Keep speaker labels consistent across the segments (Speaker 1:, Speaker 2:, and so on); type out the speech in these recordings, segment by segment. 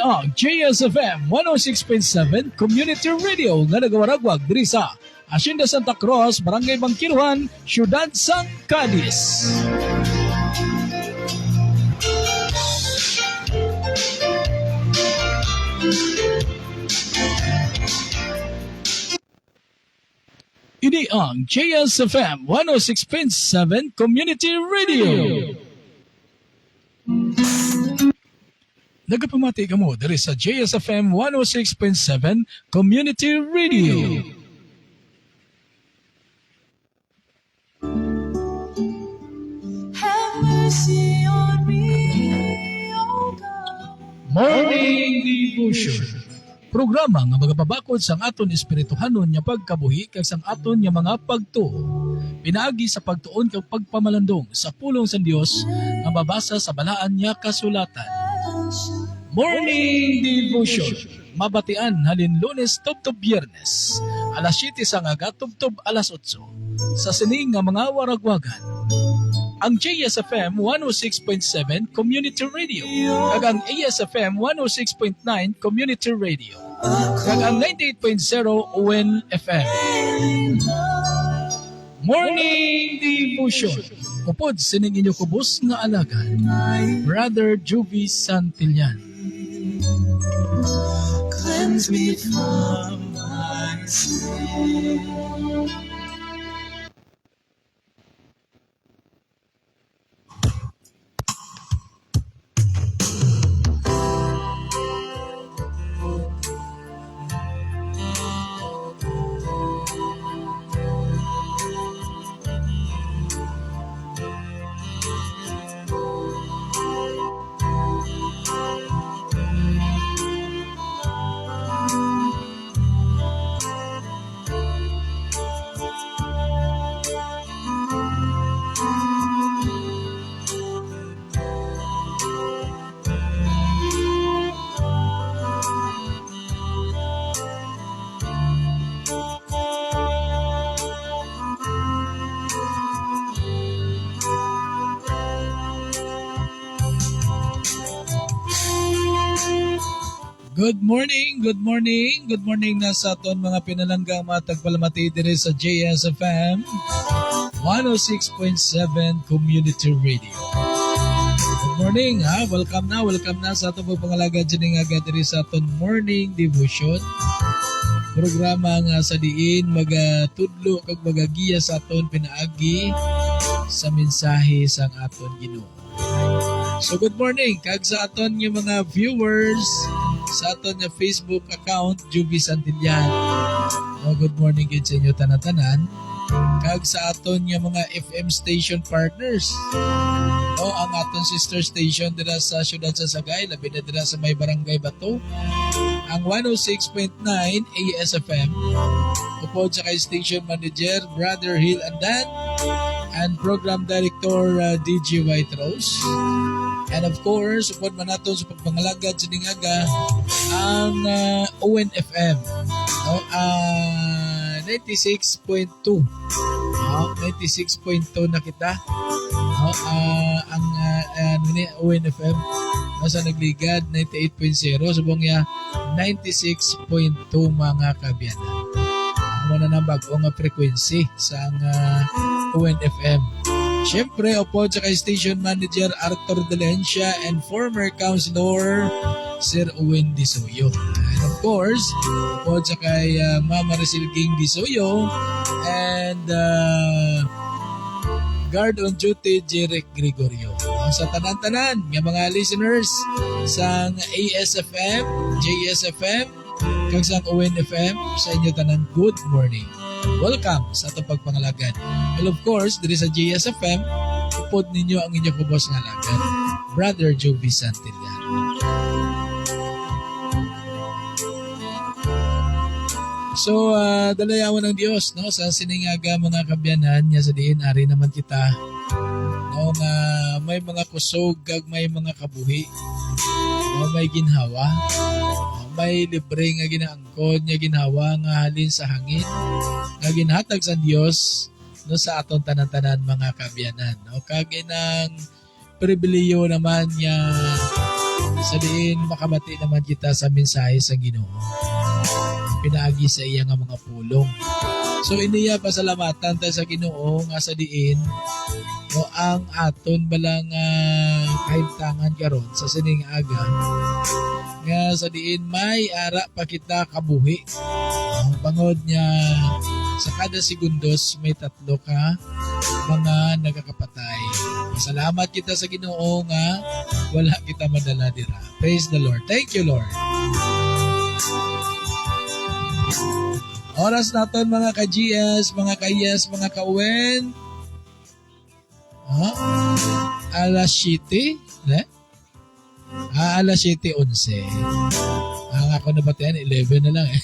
Speaker 1: ang JSFM 106.7 Community Radio nga nagawaragwag diri sa Hacienda Santa Cruz, Barangay Bangkiruhan, Ciudad San Cadiz. Ini ang JSFM 106.7 Community Radio. Nagapamati ka mo diri sa JSFM 106.7 Community Radio.
Speaker 2: Have mercy on me, O God.
Speaker 1: Morning Devotion. Programa nga magapabakod sang aton espirituhanon nga pagkabuhi kag sang aton nga mga pagtuo. Pinaagi sa pagtuon kag pagpamalandong sa pulong sa Dios nga babasa sa balaan nga kasulatan. Morning Devotion. Mabatian halin Lunes tubtob Biyernes. Alas 7 sang aga tubtob alas 8 sa sining nga mga waragwagan. Ang JSFM 106.7 Community Radio kag ang ASFM 106.9 Community Radio kag ang 98.0 UN FM. Morning Devotion. Upod sining inyo kubos nga alagan, Brother Jovi Santillan.
Speaker 2: Cleanse me from my sin.
Speaker 1: Good morning na sa aton mga pinalanggang matagpalamati diri sa JSFM 106.7 Community Radio. Good morning ha, welcome na sa aton pagpangalaga dyan nga diri sa aton Morning Devotion. Programa nga sa diin magatudlo kag magagiya sa aton pinaagi sa mensahe sang aton Ginoo. So good morning kag sa aton nga mga viewers sa aton nga Facebook account Jovi Santillan. Good morning gid sa inyo tanan-tanan. Kag sa aton nga mga FM station partners. Ang aton sister station dira sa Ciudad sa Sagay, labi na dira sa may Barangay Bato. Ang 106.9 ASFM. Upod sa kay station manager Brother Hill Andan and program director DJ White Rose. And of course, upod man natin sa pagpangalagad sa Ningaga, ang ONFM. 96.2. 96.2 na kita. Ang ONFM nasa nagligad 98.0 subong ya 96.2 mga kabiyanan. Amo na bagong frequency sa ONFM. Siyempre, upod sa kay Station Manager Arthur Delencia and former Councilor Sir Owen Disoyo. And of course, upod sa kay Mama Resilging Disoyo and Guard on Duty Jeric Gregorio. Sa tanan-tanan ng mga listeners sa ASFM, JSFM, kag sa ONFM, sa inyo tanan, good morning. Welcome sa itong pagpangalagan. Well, of course, diri sa JSFM, upod ninyo ang inyong kubos nga alagan, Brother Jovi Santillan. So, dalayawan ng Diyos, no? Sa siningaga mga kabyanan, niya sa diin, ari naman kita, no? Nga may mga kusog, kag may mga kabuhi, no? May ginhawa, may libre nga ginaangkod, nga ginhawa nga halin sa hangin, nga ginhatag sa Diyos, no? Sa aton tanan-tanan mga kabyanan, no? Kag inang pribiliyo naman nga Sa diin makabati naman kita sa mensahe sa Ginoo. Pinaagi sa iya nga mga pulong. So iniya pasalamatan tayo sa Ginoo nga sa diin no ang aton balang kahimtangan karon sa sining aga nga sa diin may ara pa kita kabuhi. Ang bangod niya sa kada segundos may 3 ka mga nagakapatay. Salamat kita sa Ginoo nga wala kita madala dira. Praise the Lord. Thank you, Lord. Oras naton mga ka-GS, mga ka-yes, mga ka-wen. Alas 7, ne? Alas 7:11. Ang ako na ba 11 na lang eh.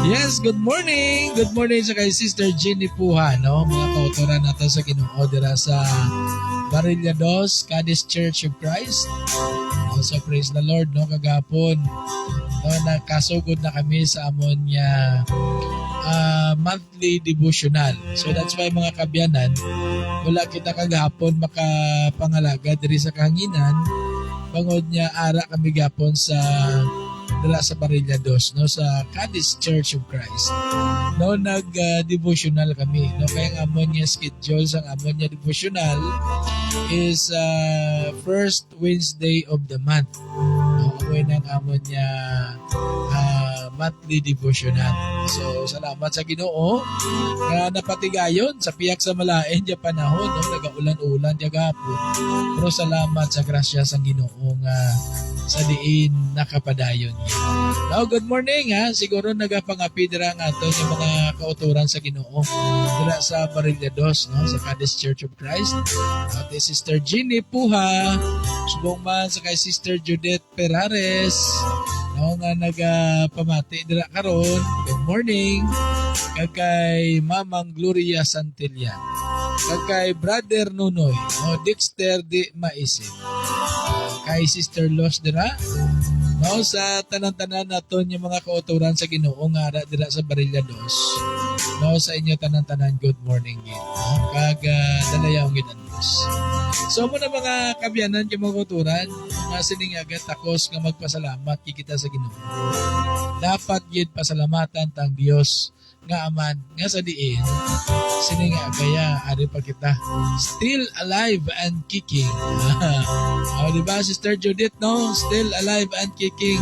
Speaker 1: Yes, good morning. Good morning sa kay Sister Jenny Puha, no? Mga kautoran natin sa Ginoo dira sa Barilla 2, Cadiz Church of Christ. So praise the Lord, no? Kagapon, no, nakasugod na kami sa amon niya monthly devotional. So that's why mga kabyanan, wala kita kagapon makapangalaga diri sa kahanginan. Bangod niya ara kami gapon sa dala sa Barilla 2, no, sa Cadiz Church of Christ. No, nag-devotional kami. No, kaya ang amon niya schedule sa amon niya devotional is first Wednesday of the month. No, amoy ng amon niya monthly devotional. So, salamat sa Ginoo nga napatigayon sa piyak sa malain diya panahon, no, nagaulan-ulan diya gapon. Pero salamat sa grasya sa Ginoo nga sa diin nakapadayon niya. Now, good morning ha. Siguro nagapangapi dira nga ato yung mga kauturan sa Ginoo dira sa Barilla 2, no, sa Cadiz Church of Christ. At Sister Jenny Puha, subong man sa kay Sister Judith Perares, no, nga nagapamati dira karon. Good morning. Kay Mamang Gloria Santillan. Kay Brother Nunoy, no, Dexter Di Maisip. Kay Sister Los dira, no, sa tanan-tanan naton yung mga kauturan sa Ginoo nga ara dira sa Barilla 2. No, sa inyo tanan-tanan good morning gid. No, kag dalayaw gid ang Dios. So mo na mga kabyanan yung mga kauturan nga sining agad takos nga magpasalamat kita sa Ginoo. Dapat gid pasalamatan tang Dios nga aman nga sa diin sining kaya ari pa kita still alive and kicking. Oh, di ba Sister Judith, no? Still alive and kicking.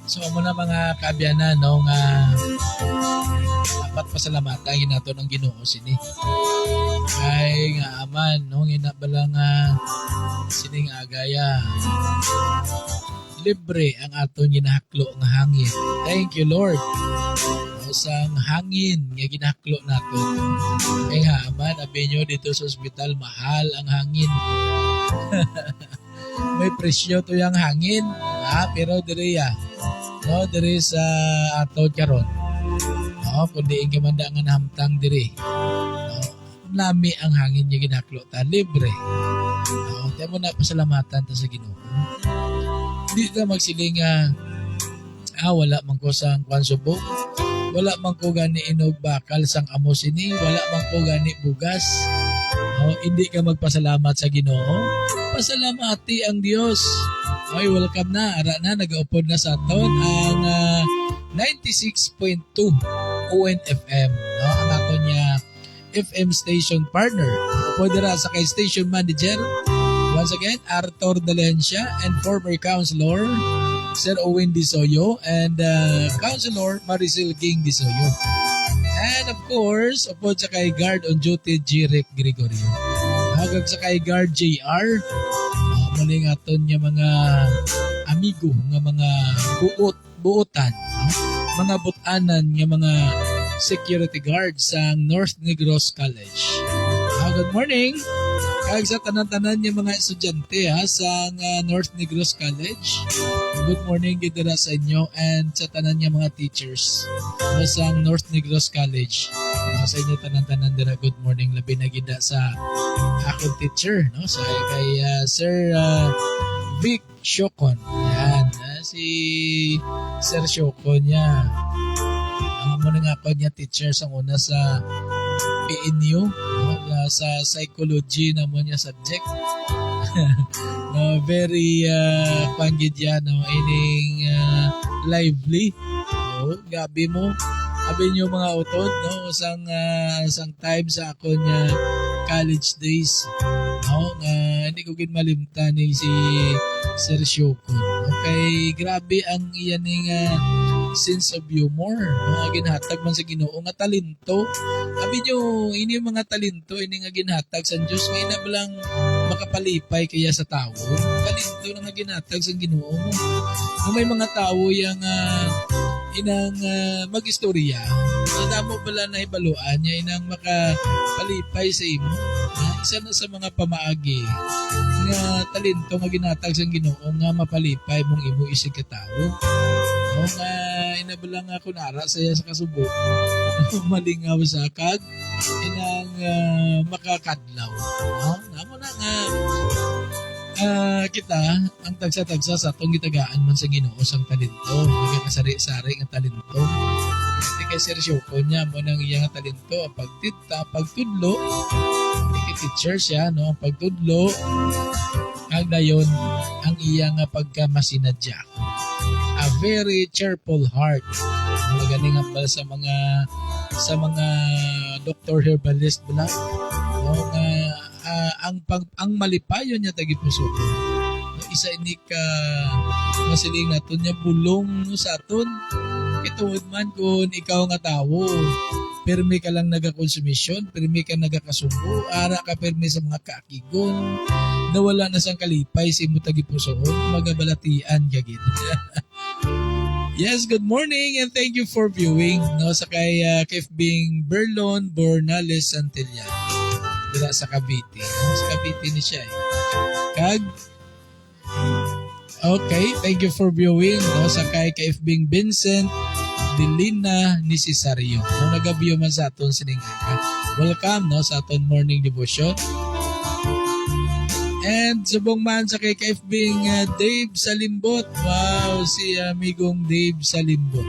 Speaker 1: So mo na mga kabyanan, no, nga dapat pasalamatan nato ng Ginoo sini. Kay nga aman, no, ginabala nga sining agaya libre ang aton ginahaklo nga hangin. Thank you, Lord. No, sang hangin nga ginahaklo nato. Kay nga aman, abi nyo dito sa ospital, mahal ang hangin. May presyo to yung hangin. Pero diri no, diri sa ato karon. No, kundi ang gamanda nga nahamtang diri. No, lami ang hangin niya ginaklo ta libre. No, tayo mo na pasalamatan ta sa Ginoo. Hindi ta magsiling wala man ko sang kwansubo. Wala man ko gani inog bakal sang amo sini, wala man ko gani bugas. No, hindi ka magpasalamat sa Ginoo. Pasalamati ang Dios. Okay, welcome na. Ara na, nag-upod na sa aton ang 96.2 ONFM. No? Ang aton niya FM station partner. Upod na sa kay station manager. Once again, Arthur Dalencia and former councilor Sir Owen Disoyo and Councilor Maricel King Disoyo. And of course, upod sa kay guard on duty Jirek Gregorio. Hagag sa kay guard JR. Maling aton niya mga amigo nga mga buotan, no? Mga butanan nga mga security guards sa North Negros College. Good morning Kag sa tanan-tanan yung mga estudyante ha, sa North Negros College. Good morning gid dira sa inyo and sa tanan yung mga teachers sa North Negros College. Sa inyo tanan-tanan dira good morning labi na gid sa akong teacher no sa kay Sir Vic Shokon. Yan, si Sir Shokon niya. Ang mo nga ako niya teacher sa una sa PNU no, sa psychology naman niya subject. No, very panggid yan no, ining lively. No, gabi mo. Abi nyo mga utod no, isang time sa ako niya college days. No, hindi ko malimtan ni si Sir Shokon. Okay, grabe ang iyan ning sense of humor. No, ginhatag man sa Ginoo nga talento. Abi nyo, ini mga talento ini nga ginhatag sa Dios nga ina lang makapalipay kaya sa tao. Talento na nga ginhatag sa Ginoo mo. Kung may mga tao yang inang mag-istorya, damo bala na ibaluan niya inang makapalipay sa imo. Isa na sa mga pamaagi nga talento nga ginatag sa Ginoo nga mapalipay mong imo isig ka tao. O nga inabala nga kunara saya sa kasubo malingaw sa kag inang makakadlaw. Namo na nga kita ang tagsa-tagsa sa atong gitagaan man sa Ginoo sang talento, nagakasari-sari nga talento. Hindi kay Sir Shoko niya mo nang iyang talento ang pagtudlo, hindi teacher siya no, ang pagtudlo ang dayon ang iyang pagkamasinadya. A very cheerful heart. Magaling ang sa mga doktor herbalist bala. No, ang malipayon niya tagi puso. No, isa ini ka masiling naton niya bulong no, sa aton. Ituod man kung ikaw nga tawo, permi ka lang nagakonsumisyon, permi ka nagakasubo, ara ka permi sa mga kaakigon, nawala na sang kalipay sa imo tagi puso, magabalatian gagid. Yes, good morning and thank you for viewing no sa kay Kefbing Berlon Bornales Santillan dira sa Cavite. Sa Cavite ni siya. Kag okay, thank you for viewing no sa kay Kefbing Vincent Dilina ni Cesario. No nagabyo man sa aton sining aga. Welcome no sa aton morning devotion. And subong man sa kay Kefbing Dave Salimbot. Wow, si amigong Dave Salimbot.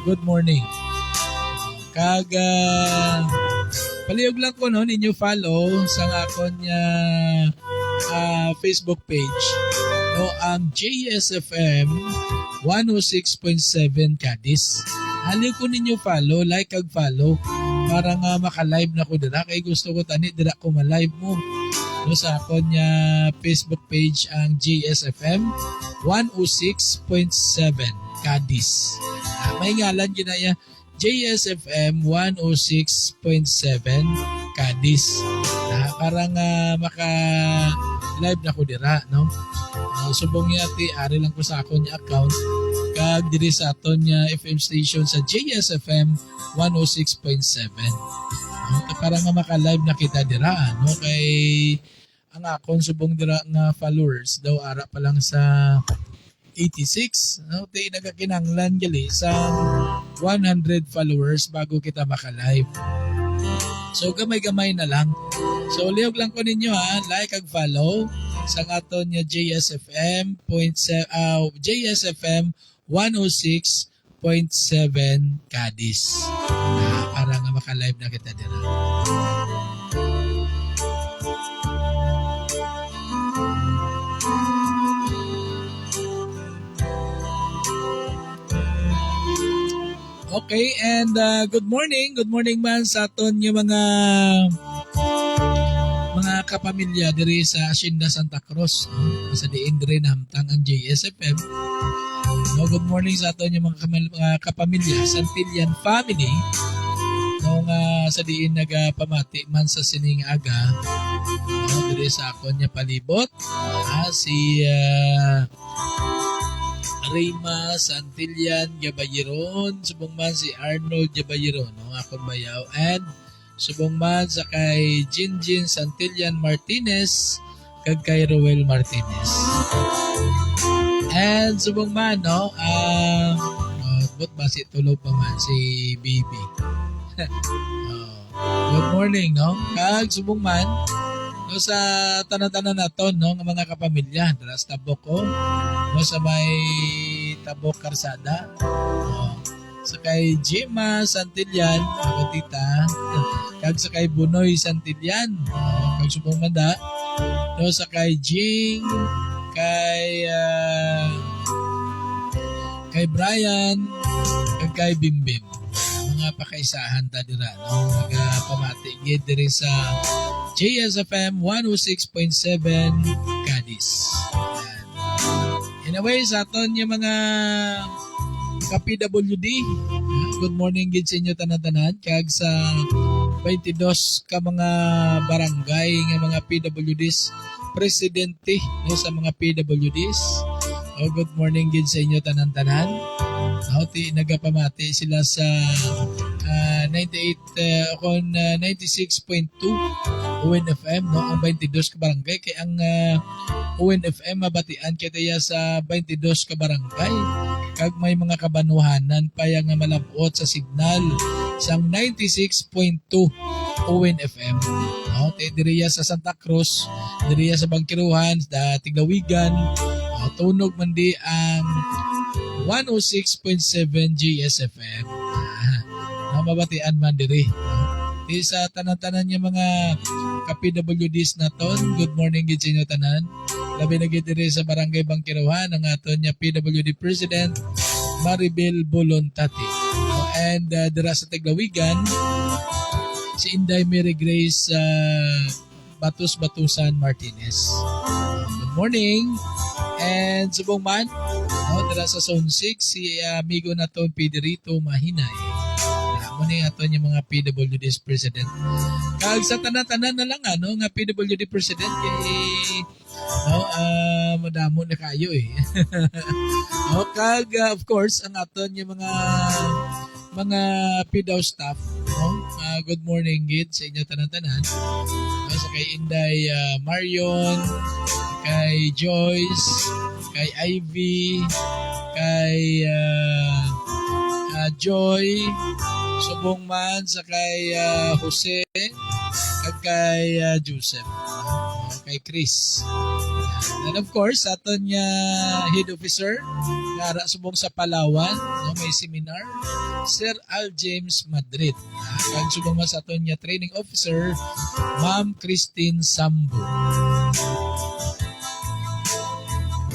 Speaker 1: Good morning. Kaga palihog lang ko no ninyo follow sa akon niya Facebook page. No, ang JSFM 106.7 Cadiz. Hali ko ninyo follow, like kag follow para nga maka-live na ko dira kay gusto ko tani dira ko ma-live mo. No, sa akon niya Facebook page ang JSFM 106.7 Cadiz. May ngalan ginaya JSFM 106.7 Cadiz. Para nga maka-live na ko dira, no? Subong niya ari lang ko sa akon niya account kag diri sa aton niya FM station sa JSFM 106.7. Para nga maka-live na kita dira, no? Kay ang akon subong dira nga followers daw ara pa lang sa 86, no? Tay nagakinanglan gali sa 100 followers bago kita maka-live. So gamay-gamay na lang. So lihog lang ko ninyo ha, like ag follow sa aton niya JSFM JSFM 106.7 Cadiz. Para nga maka-live na kita dira. Okay, and good morning man sa aton yung mga kapamilya diri sa Hacienda Santa Cruz. Sa diin diri namtang ang JSFM. No, good morning sa aton yung mga kapamilya Santillan family. No, sa diin nagapamati man sa sining aga. No, diri sa akon niya palibot. Si Rima Santillan Gabayeron, subong man si Arnold Gabayeron, no, akon bayaw, and Subong man sa kay Jinjin Santillan Martinez kag kay Roel Martinez. And subong man, no, but basi tulog pa man si Bibi. Good morning, no? Kag subong man, no, sa tanan-tanan naton, no, ng mga kapamilya, dala sa Tabok ko, no, sa may Tabok Karsada, sa kay Gemma Santillan, ako tita, kag sa kay Bunoy Santillan, kag subong manda, no, sa kay Jing, kay Brian, kag kay Bimbim. Mga pakaisahan ta dira, no, nagapamati gid diri sa JSFM 106.7 Cadiz. Anyway, sa aton yung mga ka-PWD, good morning gid sa inyo tanan-tanan, kag sa 22 ka mga barangay nga mga PWDs presidente, no, sa mga PWDs. Good morning gid sa inyo tanan-tanan. Nagapamati sila sa 96.2 UNFM, no, ang 22 ka barangay, kay ang UNFM mabatian kita sa 22 ka barangay, kag may mga kabanuhanan pa yang malabot sa signal sang 96.2 UNFM. No, diriya sa Santa Cruz, diriya sa Bangkiruhan, sa Tiglawigan, tunog man di ang 106.7 GSFM. Mabatian man diri. Di sa tanan-tanan niya mga ka-PWDs naton, good morning gid sa inyo tanan. Labi na gid diri sa Barangay Bangkiruhan ang aton niya PWD President Maribel Bolontati. And dira sa Tiglawigan, si Inday Mary Grace Batus-Batusan Martinez. Good morning. And subong man, dira sa Zone 6, si amigo naton Piderito Mahinay. Muna yung aton yung mga PWD's President. Kag sa tanan-tanan na lang, nga PWD President, kay madamo na kayo eh. Kag of course, ang aton yung mga PWD staff, good morning gid sa inyo tanan-tanan. Sa kay Inday Marion, kay Joyce, kay Ivy, kay Joy, subong man sa kay Jose, kag kay Joseph, kay Chris. And of course, aton niya head officer, nara subong sa Palawan, no, may seminar, Sir Al James Madrid. Kag subong man sa aton niya training officer, Ma'am Christine Sambo.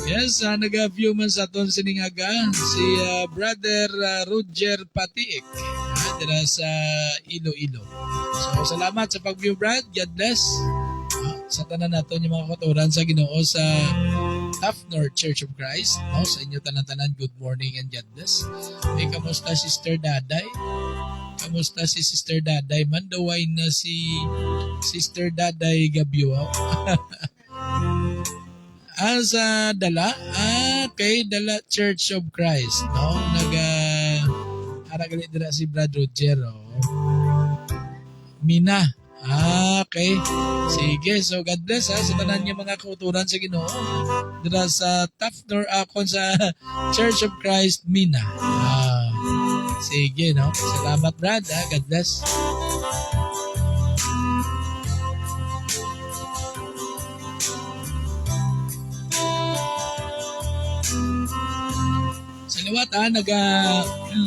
Speaker 1: Yes, nag-view man sa aton siningaga si Brother Roger Patiik, dira sa Iloilo. So, salamat sa pag-view, Brad. God bless. Sa tanan naton yung mga katuran sa Ginoo sa Tafnor Church of Christ. Sa inyo tanan-tanan, good morning and God bless. Kamusta Sister Daday? Kamusta si Sister Daday? Mandaway na si Sister Daday Gabyuaw. Sa Dala, kay Dala Church of Christ, no? Haragalit dira si Brad Roger, Mina. Okay. Sige, so God bless sa tanan niya mga kauturan sa Ginoo. Dira sa Tafnor akon sa Church of Christ, Mina. Sige, no? Salamat, Brad. God bless. Liwat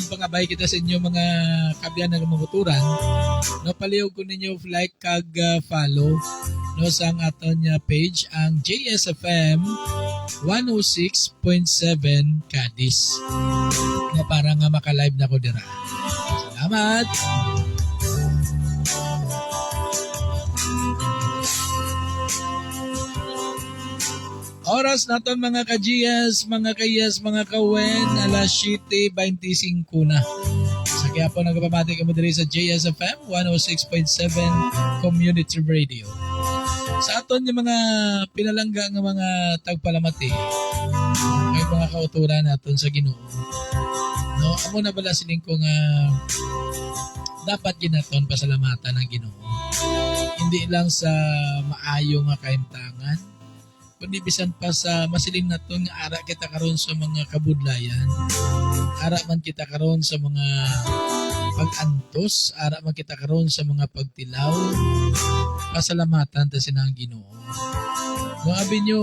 Speaker 1: pangabay kita sa inyo mga kabyan ng mamuturan. No, palihog ko ninyo like kag follow, no, sa ang aton niya page ang JSFM 106.7 Cadiz. No, para nga maka-live na ko dira. Salamat. Oras naton mga ka-GS, mga kayas, mga kawen, alas 7:25 na. Sa kaya po nagpapamati kami diri sa JSFM 106.7 Community Radio. Sa aton yung mga pinalangga ng mga tagpalamati, may mga kauturan naton sa Ginoo. No, amo na bala sining ko nga dapat ginaton pasalamatan ng Ginoo. Hindi lang sa maayo nga kaimtangan, kundi bisan pa sa masiling naton nga ara kita karon sa mga kabudlayan. Ara man kita karon sa mga pag-antos, ara man kita karon sa mga pagtilaw. Pasalamatan ta sinang Ginoo. Kung abi nyo,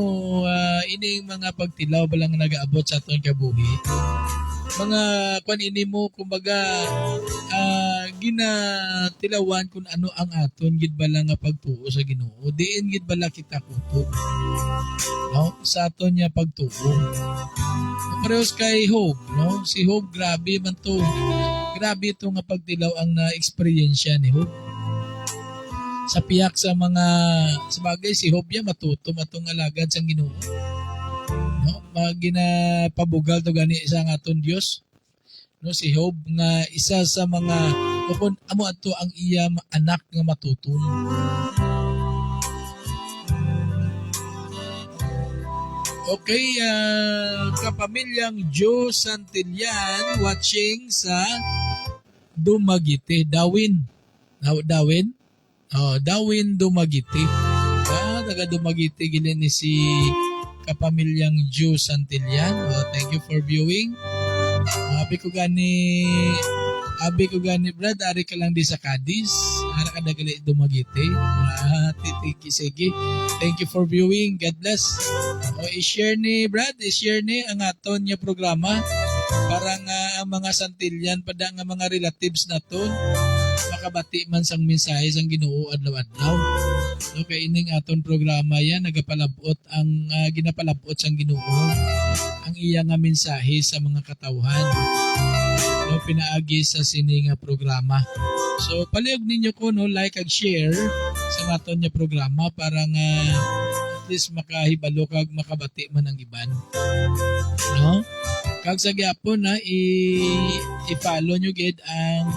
Speaker 1: ining mga pagtilaw balang nagaabot sa aton kabuhi. Mga kwan ini mo, kumbaga, ginatilawan kung ano ang aton, gid bala nga pagtuo sa Ginoo. Diin gid bala kita kutob. No? Sa aton niya pagtuo. Parehos kay Hope, no? Si Hope, grabe man to. Grabe ito nga pagtilaw ang na-experience ni Hope. Sa piyak sa mga sabagay si Hope ya matuto matong alagad sang Ginoo. No, maginapabugal to gani sa aton Dios. No, si Hope nga isa sa mga upon amo adto ang iya anak nga matuton. Okay, kapamilyang Joe Santillan watching sa Dumaguete, Dawin. Dawin Dumaguete. Taga Dumaguete gilin ni si kapamilyang Joe Santillan. Thank you for viewing. Abi ko gani Brad, ari ka lang di sa Cadiz. Ara ka dagali Dumaguete. Sige. Thank you for viewing. God bless. I-share ni Brad, i-share ni ang aton niya programa para nga ang mga Santillan pada nga mga relatives naton makabati man sang mensahe sang Ginoo adlaw-adlaw. Okay, ining aton programa yan nagapalabot ang ginapalabot sang Ginoo ang iya nga mensahe sa mga katawhan. No, pinaagi sa sini nga programa. So palihog ninyo ko no like ag share sa aton nga programa para nga at least makahibalo kag makabati man ang iban. No? Kag sa gyapon na i-follow nyo gid ang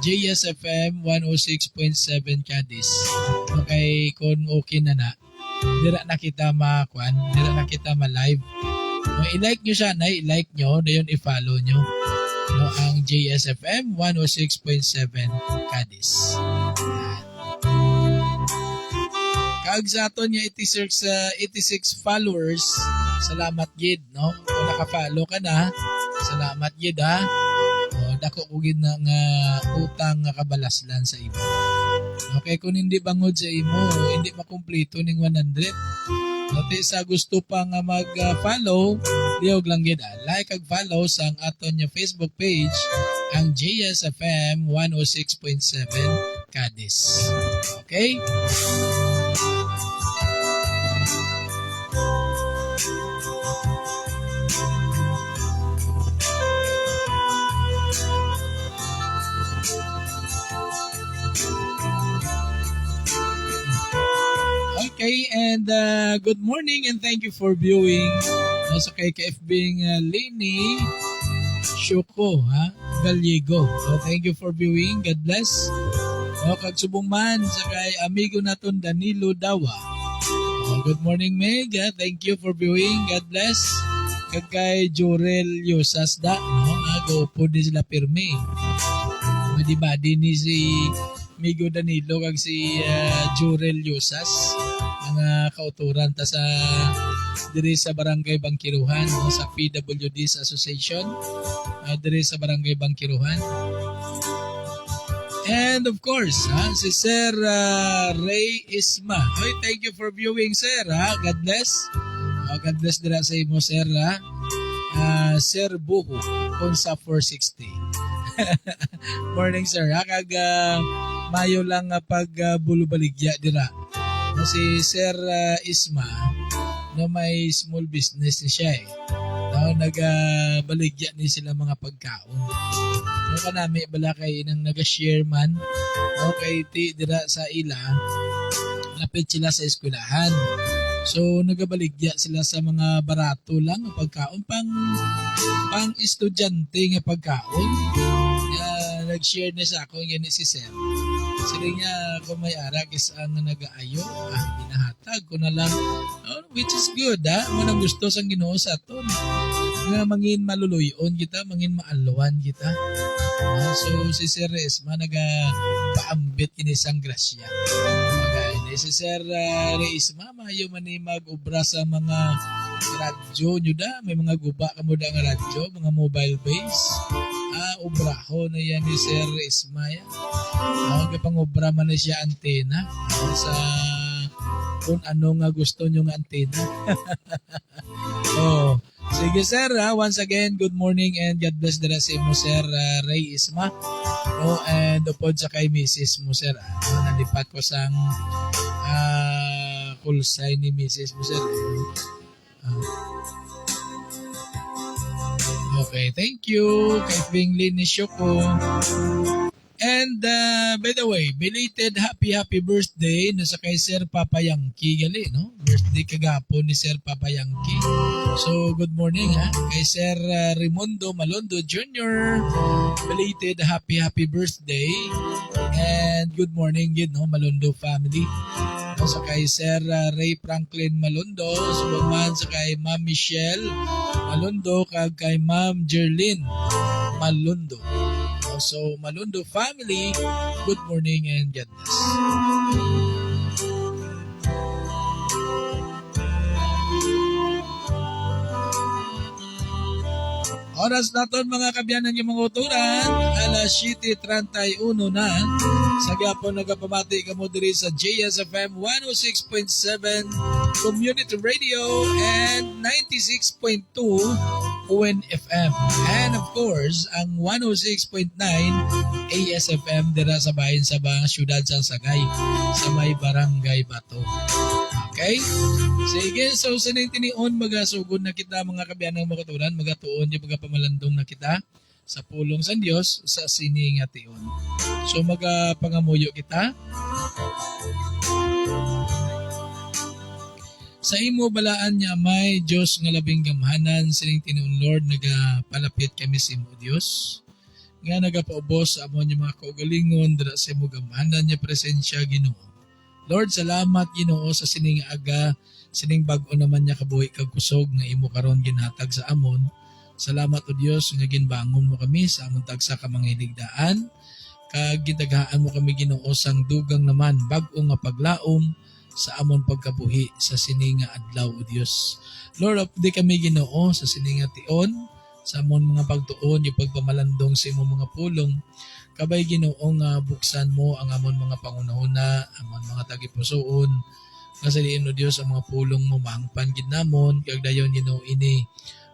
Speaker 1: JSFM 106.7 Cadiz. Okay, kung okay na dira na kita makuan, dira na kita ma-live. No, i-like nyo siya na, i-like nyo, dayon i-follow nyo. No, ang JSFM 106.7 Cadiz. Kag sa aton niya 86 followers, salamat gid, no? Kung naka-follow ka na, salamat gid ha. Dako ko gid na nga utang nga kabalaslan sa imo. Okay, kung hindi bangod sa imo, hindi makumpleto ning 100. Dati sa gusto pa nga mag-follow, lihog lang gid like ag follow sa aton nya Facebook page, ang JSFM 106.7 Cadiz. Okay? Okay, and good morning and thank you for viewing. Sa kay KFB Lini Shoko, Gallego. So, thank you for viewing. God bless. Kag subong man sa kay amigo naton Danilo Dawa. Good morning, Meg. Thank you for viewing. God bless. Kag kay Jorel Yosasda, no? Go po din sila pirmi. Madi-badi ni si Migo Danilo kag si Jorel Yosas. Mga kauturan ta sa diri sa Barangay Bangkiruhan, no? Sa PWD's Association diri sa Barangay Bangkiruhan. And of course, si Sir Ray Isma. Oy, thank you for viewing, Sir. God bless. God bless dira sa imo, Sir. Sir Buho, Konsa 460. Morning, Sir. Kag mayo lang pagbulubaligya dira. Si Sir Isma, no, may small business ni siya eh. No, nagabaligya ni sila mga pagkaon. No, kanami bala kay nang naga-share man, no, kay ti dira sa ila, lapit sila sa eskwelahan. So nagabaligya sila sa mga barato lang nga pagkaon pang estudyante nga pagkaon. Nag-share na sa ako yan si Sir. Sila niya kung may arak is ang nag-aayo, binahatag ko na lang, which is good, manang gusto sang Ginoo sa aton. nga mangin maluluyon kita, mangin maalwan kita. So si Sir Resma paambit kini sang grasya. Okay, si Sir Resma mayo man ni mag-ubra sa mga radyo nyo da, may mga guba kamo da nga radyo, mga mobile base. Ubraho na yan ni Sir Resma ya. Kapangubra man na siya antena sa kung ano nga gusto nyo nga antena. Sige sir, once again, good morning and God bless the rest mo Sir Ray Isma. And upod sa kay Mrs. mo sir. Nalipat ko sang call sign ni Mrs. mo sir. Okay, thank you kay Binglin ni Shoko. And by the way, belated happy birthday na sa kay Sir Papa Yankee gali, no? Birthday kagapon ni Sir Papa Yankee. So good morning kay Sir Raimundo Malondo Jr. Belated happy birthday and good morning gid no Malondo family. No, sa kay Sir Ray Franklin Malondo, subaman sa kay Ma'am Michelle Malondo kag kay Ma'am Jerlyn Malondo. So, Malondo family, good morning and God bless. Oras naton mga kabyanan yung mga uturan, alas 7:31 na. Sa gapon nagapamati kamo diri sa JSFM 106.7 Community Radio and 96.2 UNFM. And of course, ang 106.9 ASFM dira sa bahin sa bang syudad sa Sagay sa may Barangay Bato. Okay? Sige, so sining tinion magasugod na kita mga kabyanang makaturan, magatuon yung magapamalandong na kita sa pulong sa Dios sa sining ation. So magapangamuyo kita. Sa imo balaan niya may Diyos nga labing gamhanan sining tinuon Lord nagapalapit kami sa imo Dios. Nga nagapaubos sa amon yung mga kaugalingon dira sa imo gamhanan niya presensya Ginoo. Lord, salamat Ginoo sa sining aga, sining bag-o naman niya kabuhi kag kusog nga imo karon ginhatag sa amon. Salamat o Dios nga ginbangon mo kami sa amon tagsa ka mga hiligdaan. Kag gidaghaan mo kami Ginoo sang dugang naman bag-o nga paglaom sa amon pagkabuhi sa sining nga adlaw o Dios. Lord, updi kami Ginoo sa sining nga tion, sa amon mga pagtuon yung pagpamalandong sa imo mga pulong. Kabay Ginoo nga buksan mo ang amon mga pangunahuna, amon mga tagipusoon. Kasaliin o Dios ang mga pulong mo maangpan gid namon kag dayon Ginoo ini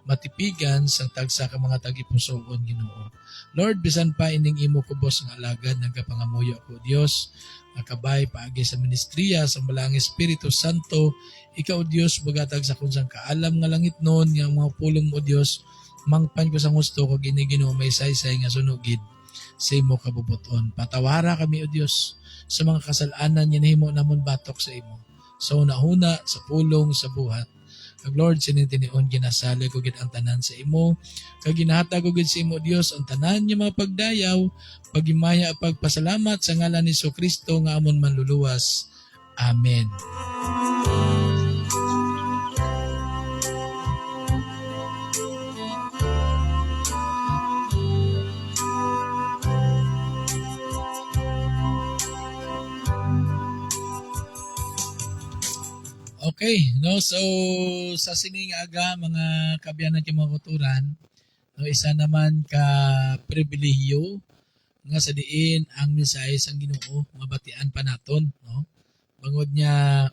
Speaker 1: matipigan sang tagsa ka mga tagipusoon Ginoo. Lord, bisan pa ining imo kubos nga alagad nagapangamuyo ko Dios. Makabay paagi sa ministriya sa Malang Espiritu Santo, ikaw Dios magatag sa kunsang kaalam nga langit noon nga mga pulong mo Dios mangpan ko sang gusto kag ini Ginoo may saysay nga sunugid sa imo kabubuton. Patawara kami o Dios sa mga kasalanan nga nahimo namon batok sa imo. Sa una-una, sa pulong, sa buhat. Kag Lord, sinintinion ginasali ko gid ang tanan sa imo. Kag ginahatag ko gid sa imo Dios ang tanan nga mga pagdayaw, pagimaya at pagpasalamat sa ngalan ni Kristo nga amon manluluwas. Amen. Okay, no, so sa sining aga mga kabyanan kay mga kuturan, no, isa naman ka pribilehiyo nga sa diin ang mensahe sang Ginoo mabatian pa naton, no. Bangod niya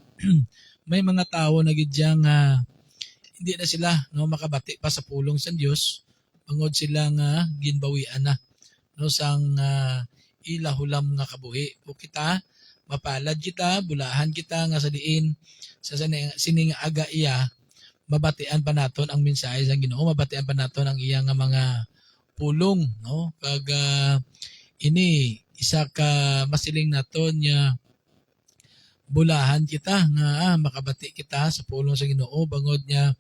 Speaker 1: may mga tawo na gid nga hindi na sila no makabati pa sa pulong sa Dios, bangod sila nga ginbawian na no sang ilahulam nga kabuhi. O kita mapalad kita, bulahan kita nga sa diin sa sining aga iya mabatian pa naton ang mensahe sa Ginoo, mabatian pa naton ang iya nga mga pulong, no, kag ini isa ka masiling naton nya bulahan kita nga makabati kita sa pulong sa Ginoo bangod niya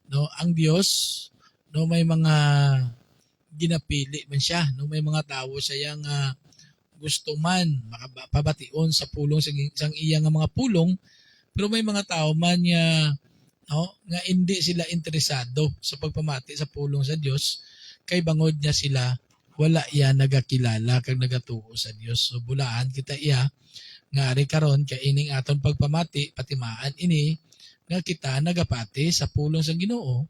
Speaker 1: no ang Dios no may mga ginapili man siya, no may mga tawo siya nga gusto man makapabation sa pulong sang iya nga mga pulong. Pero may mga tao man niya no, nga hindi sila interesado sa pagpamati sa pulong sa Dios kay bangod niya sila wala iya nagakilala kag nagatuo sa Dios. So bulaan kita iya nga ari karon kay ining aton pagpamati patimaan ini nga kita nagapati sa pulong sang Ginoo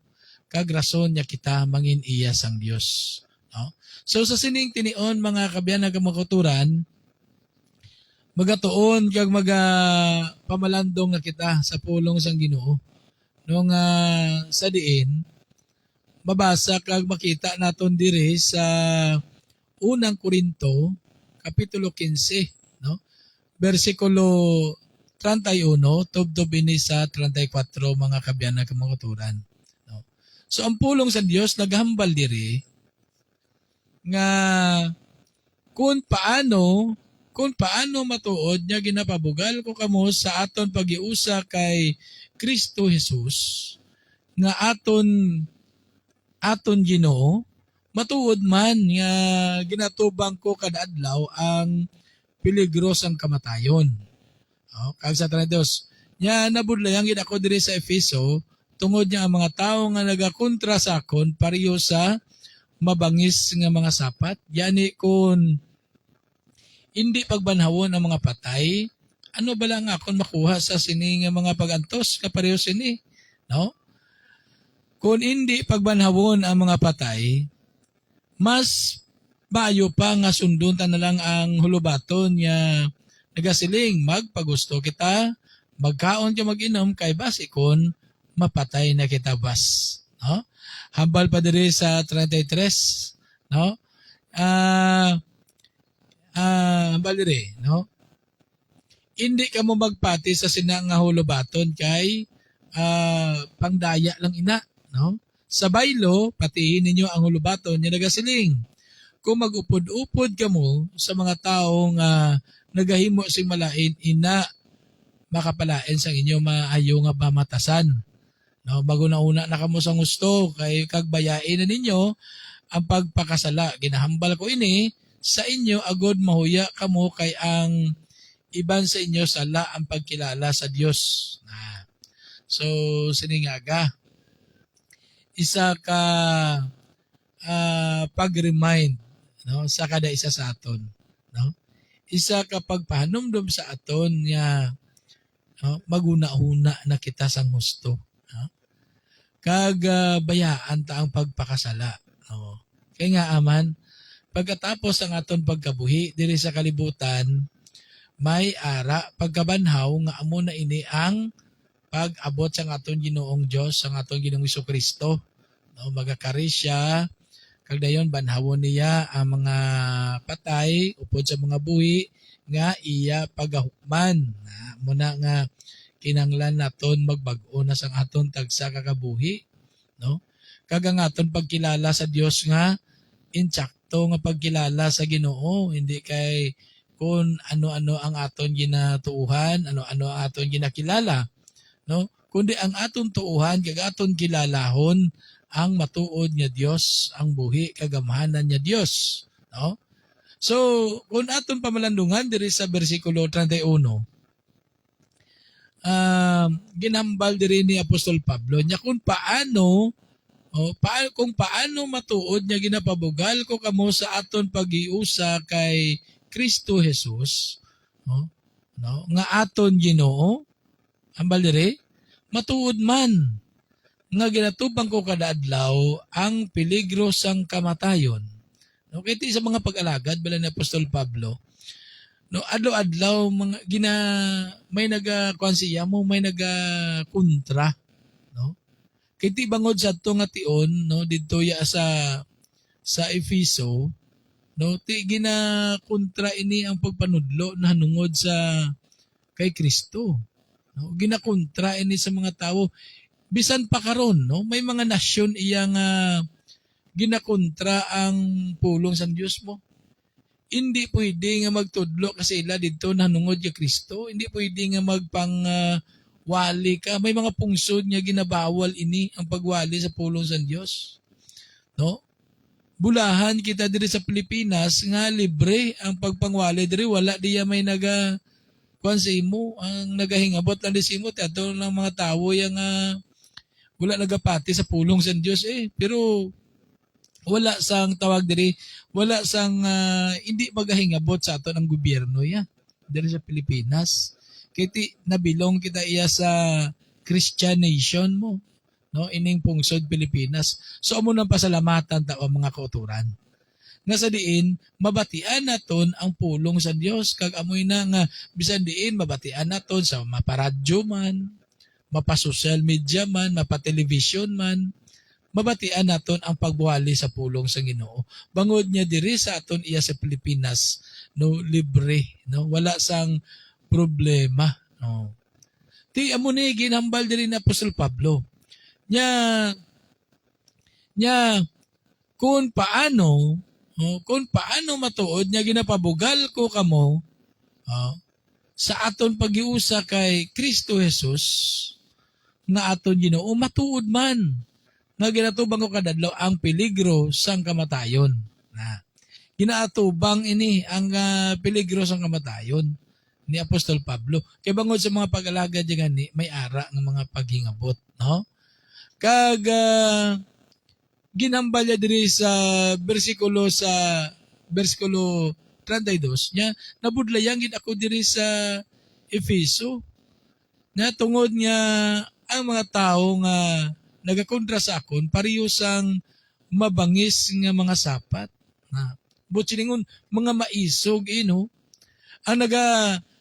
Speaker 1: kag rason niya kita mangin iya sang Dios, no? So sa sining tinion mga kabyan nga kamukuturan, magatuon kag pamalandong nga kita sa pulong sang Ginoo. Nung sa diin mabasa kag makita naton diri sa unang Korinto kapitulo 15, no? Bersikulo 31 tubtob ini sa 34 mga kabyan nga kamukuturan, no? So ang pulong sa Dios naghambal diri nga kung paano matuod niya ginapabugal ko kamo sa aton pagiusa kay Kristo Jesus nga aton Ginoo matuod man nga ginatubang ko kada adlaw ang peligro sang kamatayon. Kag sa 32 nya nabudlayang gid ako diri sa Efeso tungod niya ang mga tawo nga nagakontra sa akon pareho sa mabangis nga mga sapat. Yani kung hindi pagbanhawon ang mga patay, ano ba lang akon makuha sa sini nga mga pagantos kapareho sini, no? Kung hindi pagbanhawon ang mga patay, mas maayo pa nga sundon ta na lang ang hulubaton nga nagasiling magpagusto kita, magkaon ka mag-inom kay basikon mapatay na kita bas, no? Hambal pa diri sa 33, no? Hambal diri, no? Hindi ka mo magpati sa sinang nga hulubaton kay pangdaya lang ina, no? Sa baylo, patihin ninyo ang hulubaton niya nagasiling. Kung mag-upod-upod ka mo sa mga taong nagahimo sing malain, ina makapalain sa inyo maayo nga pamatasan. No, bago na una na kamo sa gusto kay kagbayain na ninyo ang pagpakasala. Ginahambal ko ini sa inyo agod mahuya kamo kay ang iban sa inyo sala ang pagkilala sa Dios. So siningaga isa ka pag-remind, no, sa kada isa sa aton, no? Isa ka pagpahanumdum sa aton nga no, maguna-una na kita sang husto. Kag bayaan ta ang pagpakasala. Kaya nga aman, pagkatapos ang aton pagkabuhi diri sa kalibutan, may ara pagkabanhaw nga amo na ini ang pag-abot sa aton Ginoong Dios, ang aton Ginoong Jesucristo. No, magakari siya, kag dayon banhawon niya ang mga patay upod sa mga buhi nga iya pagahukman. Muna nga kinanglan naton magbag-o na sang aton tagsa kakabuhi, no? Kag ang aton pagkilala sa Dios nga insakto nga pagkilala sa Ginoo, hindi kay kung ano-ano ang aton ginatuuhan, ano-ano ang aton ginakilala, no? Kundi ang aton tuuhan kag aton kilalahon ang matuod nga Dios, ang buhi kagamhanan nga Dios, no? So, kung aton pamalandungan diri sa bersikulo 31, ginambal diri ni Apostol Pablo nya kung paano kung paano matuod niya ginapabugal ko kamo sa aton pagiusa kay Kristo Jesus, no? Nga aton Ginoo ambal diri matuod man nga ginatubang ko kada adlaw ang peligro sang kamatayon. No, kiti sa mga pag-alagad bala ni Apostol Pablo, no, adlaw-adlaw mga may kuan siya mo, may kontra, no? Kiti bangod sa to nga tion, no, didto ya sa Efeso, no, ti kontra ini ang pagpanudlo na hanungod sa kay Kristo. No, ginakontra ini sa mga tawo bisan pa karon, no, may mga nasyon iyang ginakontra ang pulong sang Dios mo. Hindi pwede nga magtudlo kasi ila dito nanungod kay Kristo. Hindi pwede nga wali ka. May mga pungsod nga ginabawal ini ang pagwali sa pulong sa Dios. No? Bulahan kita diri sa Pilipinas nga libre ang pagpangwali diri, wala diya may kuan sa imo ang nagahingabot lang di sa imo ato lang mga tawo yang wala nagapati sa pulong sa Dios pero wala sang tawag diri, wala sang hindi magahingabot sa aton ang gobyerno diri sa Pilipinas. Kiti nabilong kita iya sa Christian nation mo, no, ining pungsod Pilipinas. So amo nang pasalamatan ta ang mga kauturan. Nga sa diin mabatian naton ang pulong sa Dios kag amoy na nga bisan diin mabatian naton sa maparadyo man, mapa social media man, mapa television man, mabatian naton ang pagbuhali sa pulong sa Ginoo. Bangod niya diri sa aton iya sa Pilipinas, no, libre, no, wala sang problema, no. Ti amo ni ginhambal diri ni Apostol Pablo. Nya kung paano matuod niya ginapabugal ko kamo sa aton pagiusa kay Kristo Jesus nga aton Ginoo matuod man nga ginatubang ko kadadlaw ang peligro sang kamatayon. Ginaatubang ini ang peligro sang kamatayon ni Apostol Pablo. Kay bangod sa mga pag-alagad diyan ni may ara ng mga paghingabot, no? Kag ginambal niya diri sa bersikulo 32 nya nabudlayan gid ako diri sa Efeso na tungod nga ang mga tawo nga nagakontra sa akon pareho sang mabangis nga mga sapat na butsiningon mga maisog ang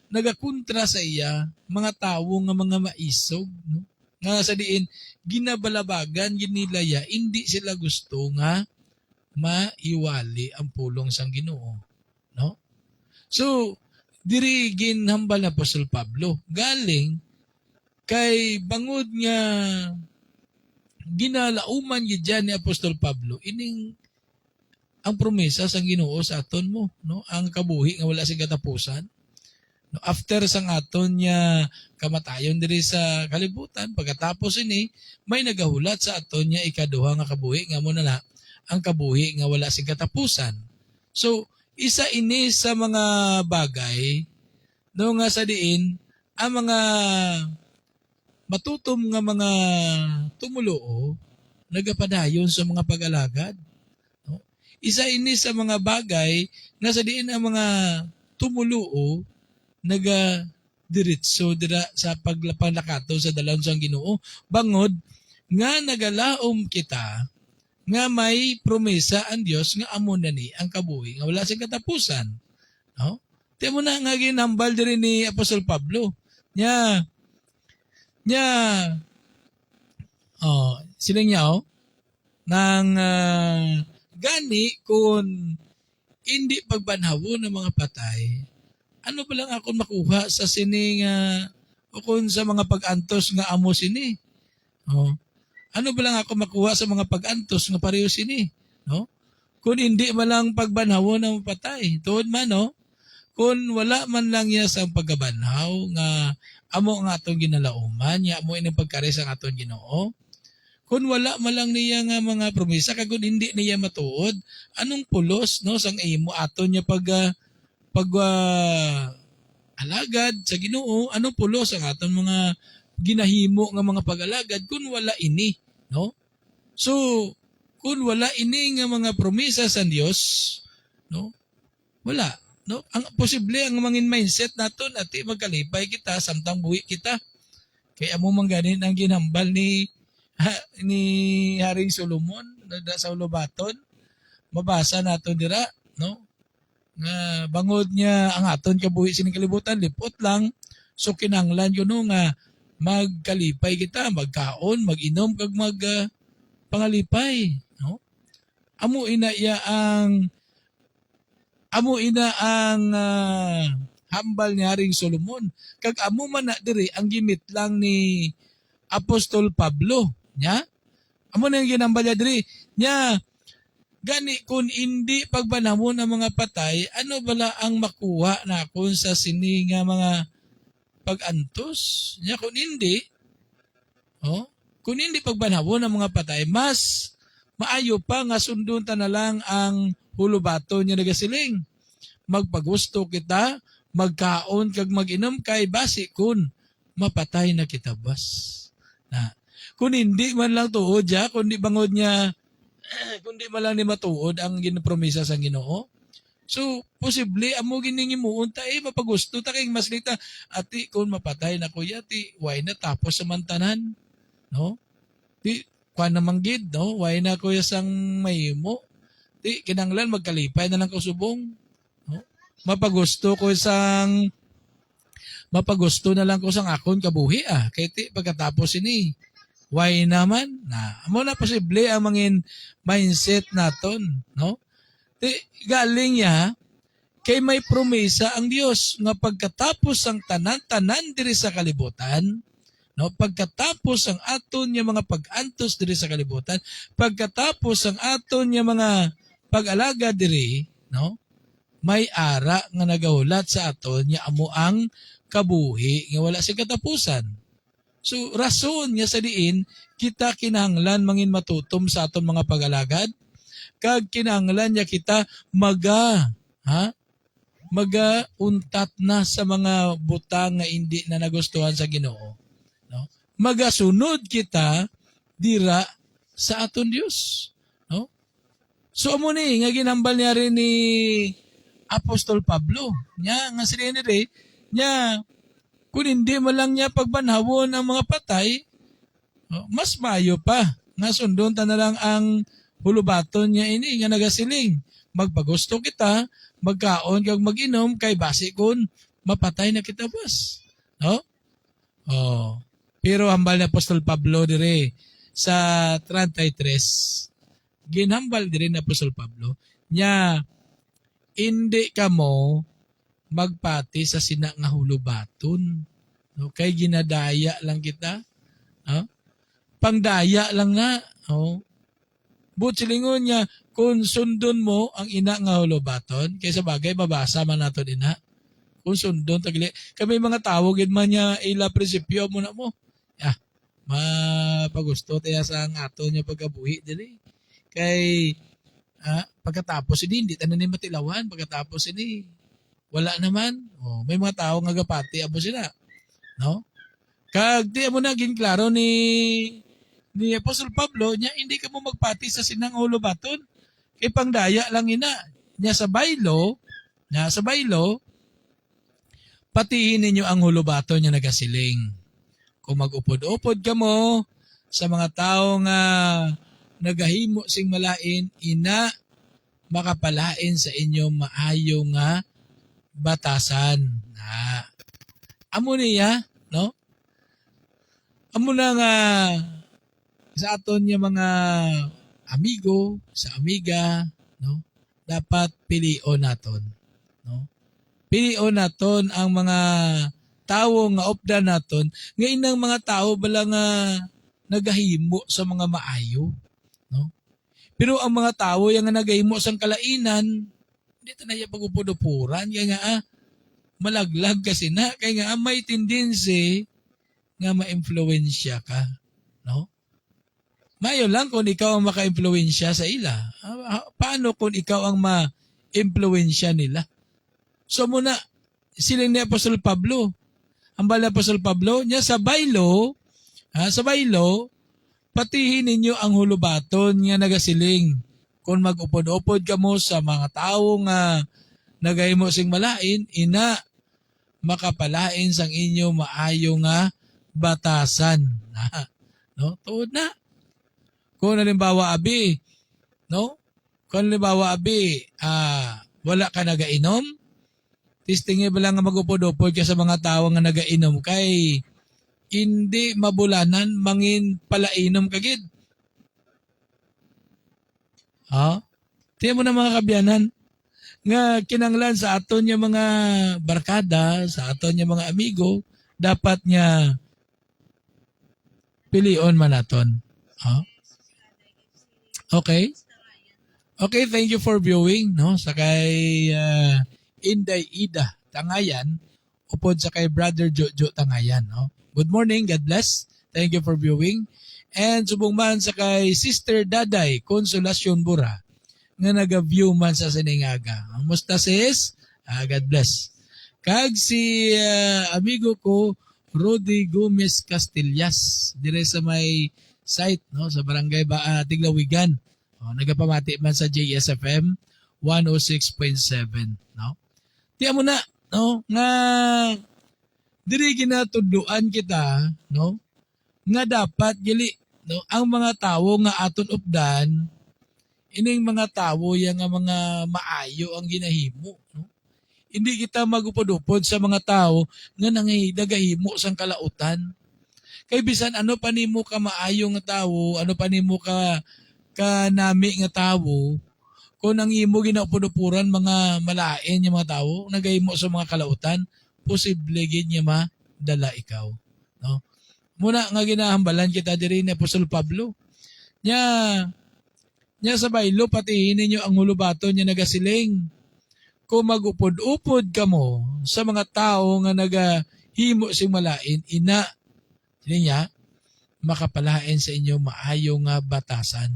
Speaker 1: nagakontra sa iya mga tawo nga mga maisog, no, nga sa diin ginabalabagan ginilaya hindi sila gusto nga maiwali ang pulong sang Ginoo, no. So diri ginhambal na Apostol Pablo galing kay bangod nga ginalauman gid ni Apostol Pablo ining ang promesa sang Ginoo sa aton mo, no, ang kabuhi nga wala sing katapusan, no, after sang aton nya kamatayon diri sa kalibutan pagkatapos ini may nagahulat sa aton nya ikaduha nga kabuhi nga mo na ang kabuhi nga wala sing katapusan. So isa ini sa mga bagay no nga sa diin ang mga matutom nga mga tumuloo nagapadayon sa mga pag-alagad, no? Isa ini sa mga bagay nga sa diin ang mga tumuloo naga diretso dira sa pagpanlakato sa dalawon sang Ginoo bangod nga nagalaom kita nga may promesa ang Dios nga amo na ni ang kabuhi nga wala sing katapusan, no? Temo na nga ginambal diri ni Apostol Pablo nya siling niya nang gani kung hindi pagbanhawo ng mga patay, ano ba lang ako makuha sa sining o kung sa mga pag-antos nga amo sini, ano ba lang ako makuha sa mga pag-antos nga pareho sini, no? Kung hindi man lang pagbanhawo ng patay tuod man, no, kung wala man lang niya sa pagkabanhaw nga amo nga atong ginalauman, nya amo ining pagkares ang aton Ginoo. Kung wala man lang niya nga mga promesa kag hindi niya matuod, anong pulos, no, sang imo aton niya alagad sa Ginoo, anong pulos ang aton mga ginahimo nga mga pag-alagad kung wala ini, no? So kung wala ini nga mga promesa sa Dios, no, wala. No, ang posible ang mangin mindset naton ati magkalipay kita samtang buhi kita. Kaya amo man ganin ang ginhambal ni Haring Solomon sa Ulubaton. Mabasa naton dira, no? Nga bangod niya ang aton kabuhi sining kalibutan lipot lang. So kinahanglan yo no nga magkalipay kita, magkaon, mag-inom kag pangalipay, no? Amo ina hambal ni Haring Solomon. Kag amo man na diri ang gimit lang ni Apostol Pablo, nya. Amo na yung ginambal niya diri, nya. Gani kung hindi pagbanamon ang mga patay, ano bala ang makuha na kung sa sini nga mga pag-antos? Nya kung hindi pagbanamon ang mga patay, mas maayo pa nga sundon ta na lang ang hulubato niya nagasiling. Magpagusto kita, magkaon kag mag-inom kay basi kun mapatay na kita bas. Na Kung hindi man lang tuod ya, kundi bangod niya, kundi man lang ni matuod ang ginapromisa sa Ginoo. So, posible, amo giningi mo, unta mapagusto, ta kayong mas kita, ati, kung mapatay na kuya, ti, why na tapos sa mantanan, no? Ti, kwa namang gid, no? Why na kuya sang mahimo? Ti, kinanglan, magkalipay na lang kusubong, no? Mapagusto na lang ko sang akon kabuhi, kaya ti, pagkatapos ini, why naman? Amo na posible ang mangin mindset naton, no? Galing niya, kay may promesa ang Dios nga pagkatapos ang tanan-tanan diri sa kalibutan, no, pagkatapos ang aton nga mga pag-antos diri sa kalibutan, pagkatapos ang aton nga mga pag-alaga diri, no, may ara nga nagahulat sa aton nga amo ang kabuhi nga wala sa katapusan. So rason nga sa diin kita kinahanglan mangin matutom sa aton mga pag-alagad, kag kinahanglan niya kita maga-untat na sa mga butang nga hindi na nagustuhan sa Ginoo, no? Magasunod kita dira sa aton Dios, no? So amo ni nga ginambal niya rin ni Apostol Pablo, nya nga sila ni nya kung hindi mo lang niya pagbanhawon ang mga patay, no? Mas mayo pa nga sundon ta na lang ang hulubaton niya ini nga nagasiling. Magpagusto kita, magkaon kag mag-inom kay basi kun mapatay na kita bas. No? Oh. Pero hambal ni Apostol Pablo dire sa 33. Ginhambal dire ni Apostol Pablo nya hindi kamo magpati sa sina nga hulubaton. No? Kay ginadaya lang kita. No? Pangdaya lang nga. Oh. But silingon niya, kung sundon mo ang ina nga hulubaton, kaysa bagay, mabasa man nato ina. Kung sundon, tagli. Kami mga tawag man niya, ila prinsipyo mo na mo. Mapagusto tayo sa ang ato niya pagkabuhi. Dili. Kay, pagkatapos hindi tayo na matilawan. Pagkatapos wala naman. Oh, may mga tao nga gapati, abo sila. No? Kag, di mo na klaro ni Apostol Pablo, niya hindi ka mo magpati sa sinang hulubaton. Kay pangdaya lang ina. Niya sa baylo, patihin ninyo ang hulubaton niya nagasiling. Kung mag-upod-upod ka mo sa mga tao nga nagahimo sing malain, ina makapalain sa inyo maayo nga batasan. Amo niya, no? Amo na nga sa aton niya mga amigo, sa amiga, no? Dapat pilion naton, no? Pilion naton ang mga tawo nga opda naton, ngayon ang mga tao bala nga nagahimo sa mga maayo, no? Pero ang mga tao yang nagahimo sang kalainan, hindi ta na pag-upudupuran, kaya nga malaglag kasi na, kaya nga may tendency nga ma-influensya ka, no? Mayo lang kung ikaw ang maka-impluwensya sa ila. Paano kung ikaw ang ma-impluwensya nila? So muna, siling ni Apostol Pablo. Ang bala Apostol Pablo, niya sa baylo, patihin ninyo ang hulubaton nga nagasiling. Kung mag-upod-upod ka mo sa mga tao nga nagahimo sing malain, ina makapalain sang inyo maayo nga batasan. No? Tuod na. Kung halimbawa no? Kung halimbawa wala ka nagainom, tistingin ba lang nga mag-upod-upod ka sa mga tao nga nagainom kay hindi mabulanan mangin palainom kagid. Tiyan mo na mga kabyanan nga kinanglan sa aton niya mga barkada, sa aton niya mga amigo, dapat niya pilion man naton. Okay? Okay, thank you for viewing, no? Sa kay Inday Ida Tangayan, upod sa kay Brother Jojo Tangayan, no? Good morning, God bless. Thank you for viewing. And subong man sa kay Sister Daday Consolacion Bura, nga naga-view man sa Siningaga. Musta sis? God bless. Kag si amigo ko, Rudy Gomez Castillas dire sa may site no sa barangay Tiglawigan. Nagapamati man sa JSFM 106.7 no. Tiyan mo na no nga diri ginatudloan kita no nga dapat gali no ang mga tawo nga aton updan ining mga tawo yang nga mga maayo ang ginahimo no. Hindi kita magupod-upod sa mga tao nga nagahimo sang kalautan. Kay bisan ano pa nimo ka maayo nga tawo, ano pa nimo ka nami nga tawo, kung ang imo ginaupudupuran mga malain yung mga tawo, nagahimo sa mga kalautan, posible gid niya madala ikaw. No? Muna nga ginahambalan kita diri ni Apostol Pablo. Nya sa baylo pati ninyo ang hulubaton niya nagasiling. Kung magupod-upod ka mo sa mga tao nga nagahimo sing malain, niya, makapalain sa inyo maayo nga batasan.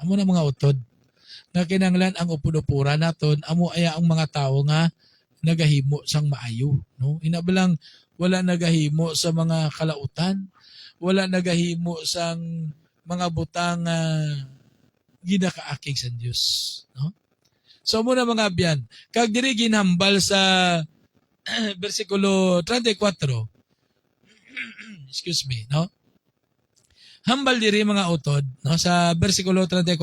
Speaker 1: Amo na mga utod. Nga kinanglan ang upod-upuran naton, amo aya ang mga tao nga nagahimo sang maayo. No? Inabalang wala nagahimo sa mga kalautan, wala nagahimo sang mga butang ginakaakig sa Diyos. No? So muna mga abyan, kag diri ginhambal sa versikulo 34. Excuse me, no? Hambal diri mga utod, no, sa versikulo 34.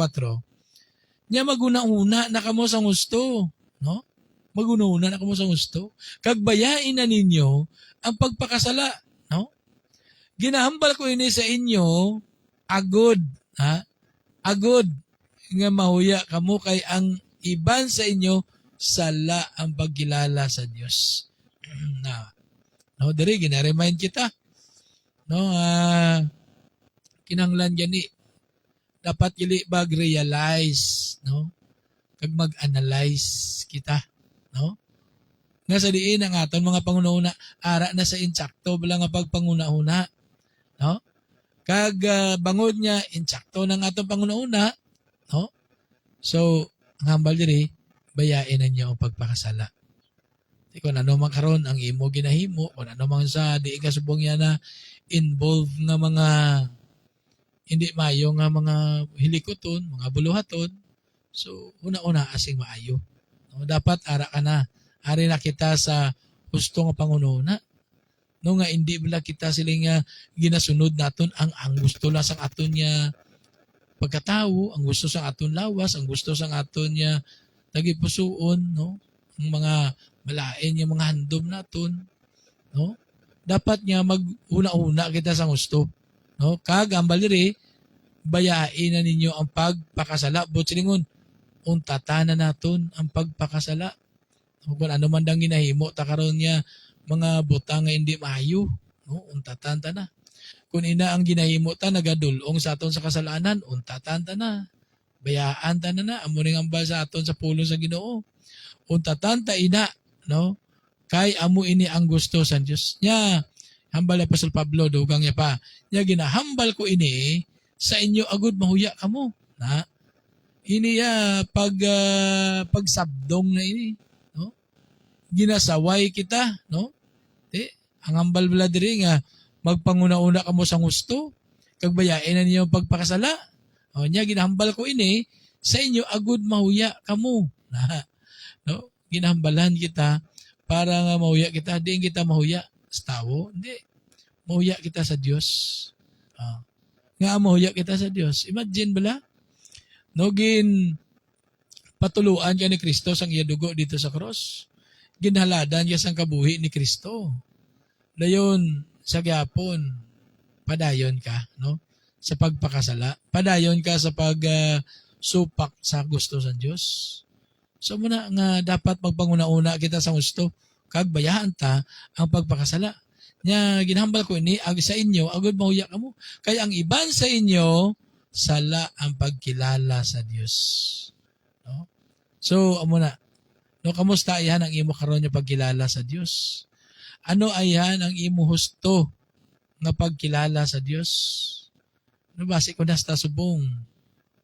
Speaker 1: Nya maguna-una na kamo sa gusto, no? Maguna-una na kamo sa gusto. Kag bayain na ninyo ang pagpakasala, no? Ginahambal ko ini sa inyo agod, ha? Agod nga mahuya kamo kay ang iban sa inyo sala ang pagkilala sa Dios. No, diri gina-remind kita. No, kinanglan gani dapat gili bag realize, no? Kag mag-analyze kita, no? Nga sa diin ang aton mga pangunahuna ara na sa insakto bala nga pagpanguna-una, no? Kag bangod niya insakto ng aton pangunahuna, no? So ang hambal diri, bayain na niyo ang pagpakasala. Di kung ano man karon ang imo ginahimo, kung ano man sa di ka subong yan na involve nga mga hindi maayo nga mga hilikoton, mga buluhaton. So, una-una asing maayo. No, dapat ara ka na. Ari na kita sa gusto nga pangununa. No nga hindi bala kita siling ginasunod naton ang gusto lang sang aton niya pagkatao, ang gusto sa aton lawas, ang gusto sa aton niya tagipusuon, no? Ang mga malain yung mga handom naton, no? Dapat niya mag-una-una kita sa gusto, no? Kag ambal diri bayain na ninyo ang pagpakasala. Butsingon, untatan na naton ang pagpakasala. Kung ano man dang ginahimo ta karon niya mga butang nga hindi maayo, no? Untatan ta na. Kung ina ang ginahimo ta nagadulong sa aton sa kasalanan, untatan ta na. Bayaan ta na amo ning ambal sa aton sa pulo sa Ginoo. Untatan ta ina, no? Kay amo ini ang gusto sa Dios. Nya hambal ni Apostol Pablo dugang niya pa. Nya ginahambal ko ini sa inyo agud mahuya kamo, na. Ini pagsabdong na ini, no? Ginasaway kita, no? Ang hambal bala diri nga magpanguna-una kamo sa gusto, kag bayain na niyo pagpakasala. O nya ginahambal ko ini sa inyo agud mahuya kamo. Na, no? Ginahambalan kita para nga mahuya kita, di kita mahuya sa tao, hindi. Mahuya kita sa Dios. Nga mahuya kita sa Dios. Imagine bala, no, patuluan ka ni Kristo sang iya dugo dito sa cross. Ginhaladan niya sang kabuhi ni Kristo. Dayon sa gyapon, padayon ka, no? Sa pagpakasala. Padayon ka sa supak sa gusto sa Dios. So muna nga dapat magpanguna-una kita sa gusto, kag bayahan ta ang pagpakasala. Nya ginahambal ko ini ag sa inyo agud mahuya kamo. Kay ang iban sa inyo sala ang pagkilala sa Dios. No? So amo na. No, kamusta ayan ang imo karon nga pagkilala sa Dios? Ano ayan ang imo husto nga pagkilala sa Dios? No, base ko na sa subong.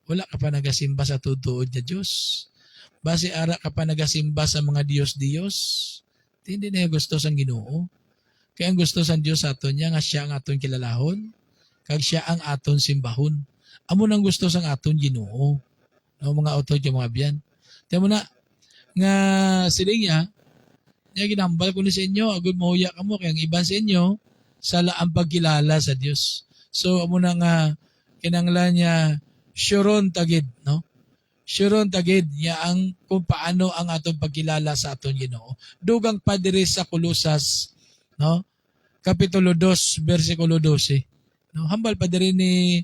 Speaker 1: Wala ka pa nagasimba sa tutuod nga Dios. Base ara ka pa nagasimba sa mga Diyos-Diyos. Hindi na gusto sang Ginoo. Kaya ang gusto sa Dios sa aton niya nga siya ang aton kilalahon, kag siya ang aton simbahon. Amo nang gusto sang aton Ginoo. No, mga auto yung mga biyan. Tiyan mo na, nga siling niya ginambal ko ni sa inyo, agad mahuya ka mo, kaya ang iban sa inyo, sala ang pagkilala sa Dios. So, amo na nga, kinanglan niya, syuron tagid, no? Syuron tagid niya ang kung paano ang atong pagkilala sa aton Ginoo. Dugang pa diri sa Kolosas, no? Kapitulo 2, versikulo 12. No, hambal pa diri ni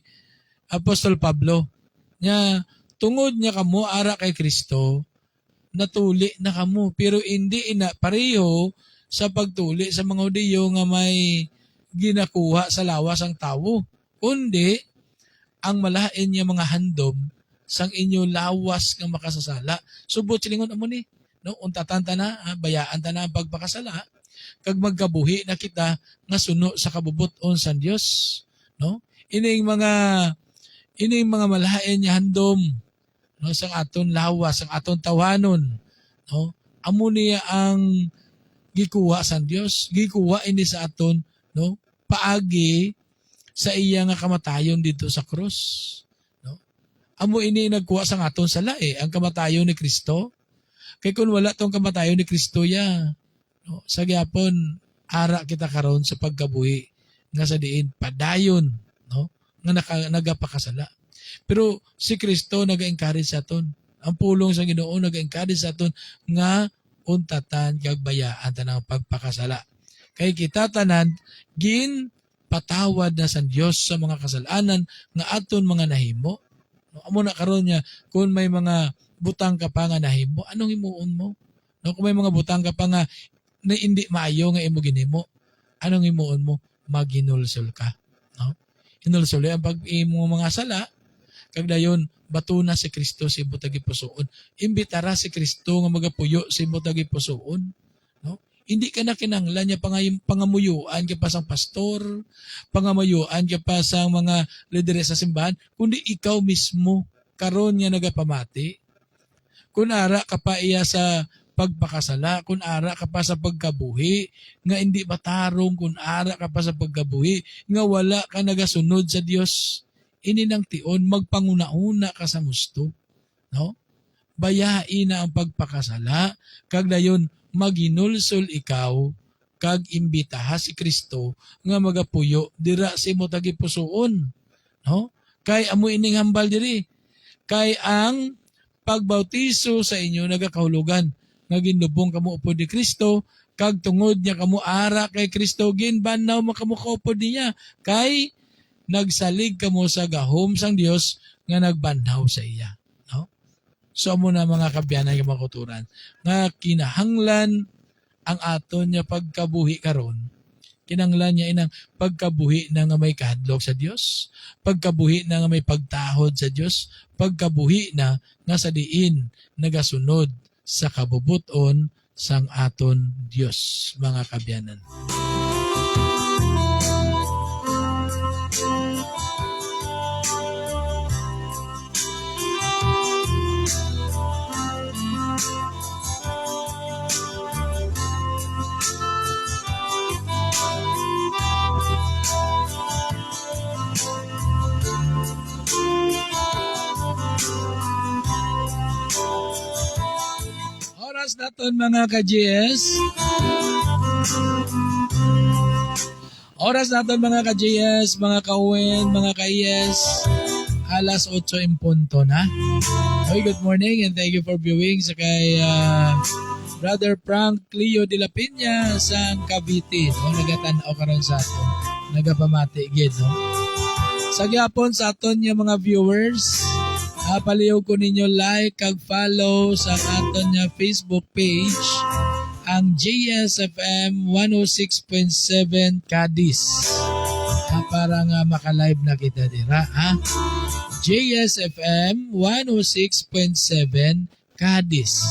Speaker 1: Apostol Pablo. Nya tungod niya kamo ara kay Kristo, natuli na kamo pero hindi ina pareho sa pagtuli sa mga Hudiyo nga may ginakuha sa lawas ang tawo. Kundi ang malain niya mga handom sang inyo lawas nga makasasala. Subot silingon amo ni, no, untatan ta na, bayaan ta na ang pagpakasala kag magkabuhi na kita nga suno sa kabubuton sa Dios, no? Ining mga malain niya handom, no, sang aton lawas, sang aton tawanon, no? Amo niya ang gikuha sa Dios, gikuha ini sa aton, no? Paagi sa iya nga kamatayon dito sa krus, no? Amo ini nagkuha sang aton sala ang kamatayon ni Kristo. Kay kun wala tong kamatayon ni Kristo ya, no, sa gyapon ara kita karon sa pagkabuhi nga sa diin padayon, no, nga nagapakasala. Pero si Kristo naga-encourage sa aton. Ang pulong sa Ginoo naga-encourage sa aton nga untatan kag bayaan tanang pagpakasala. Kay kita tanan gin patawad na sa Dios sa mga kasalanan nga aton mga nahimo. No, amo na karon niya kung may mga butang ka pa nga nahimo, anong himuon mo? No, kung may mga butang ka pa nga na hindi maayo nga imo ginimo, anong himuon mo? Maginulsol ka, no? Hinulsol ang pag imo mga sala, kag dayon bato na si Kristo sa imo tagi pusoon. Imbitara si Kristo nga magapuyo sa imo tagi pusoon, no? Hindi ka na kinahanglan niya pangamuyuan ka pa sang pastor, pangamuyuan ka pa sang mga lideres sa simbahan, kundi ikaw mismo karon nga nagapamati. Kung ara ka pa iya sa pagpakasala, kung ara ka pa sa pagkabuhi, nga hindi matarong, kung ara ka pa sa pagkabuhi, nga wala ka nagasunod sa Dios, ini nang tion, magpanguna-una ka sa gusto. No? Bayain na ang pagpakasala, kag dayon maginulsol ikaw, kag imbitaha si Kristo, nga magapuyo, dira si mo tagi pusoon. No? Kay amo ining hambal diri, kay ang pagbautiso sa inyo nagakahulugan nga ginlubong kamo upod ni Kristo kag tungod niya kamo ara kay Kristo ginbanaw makamo kaupod niya kay nagsalig kamo sa gahom sang Dios nga nagbanhaw sa iya, no? So amo na mga kabyanan nga makuturan nga kinahanglan ang aton nya pagkabuhi karon. Kinanglan niya inang pagkabuhi na nga may kahadlok sa Dios, pagkabuhi na nga may pagtahod sa Dios, pagkabuhi na nga sa diin nagasunod sa kabubuton sang aton Dios, mga kabyanan. Oras naton mga ka-GS. Oras naton mga ka-GS, mga ka-UN, mga ka-IS. Alas 8 in punto na. Okay, good morning and thank you for viewing sa kay Brother Frank Leo de la Peña sa Cavite. No? Nagatanaw karon sa aton. Nagapamati gid, no? Sa gyapon sa aton yung mga viewers, paliw ko ninyo like kag follow sa aton nga Facebook page ang JSFM 106.7 Cadiz. Para nga maka-live na kita dira, ha? JSFM 106.7 Cadiz.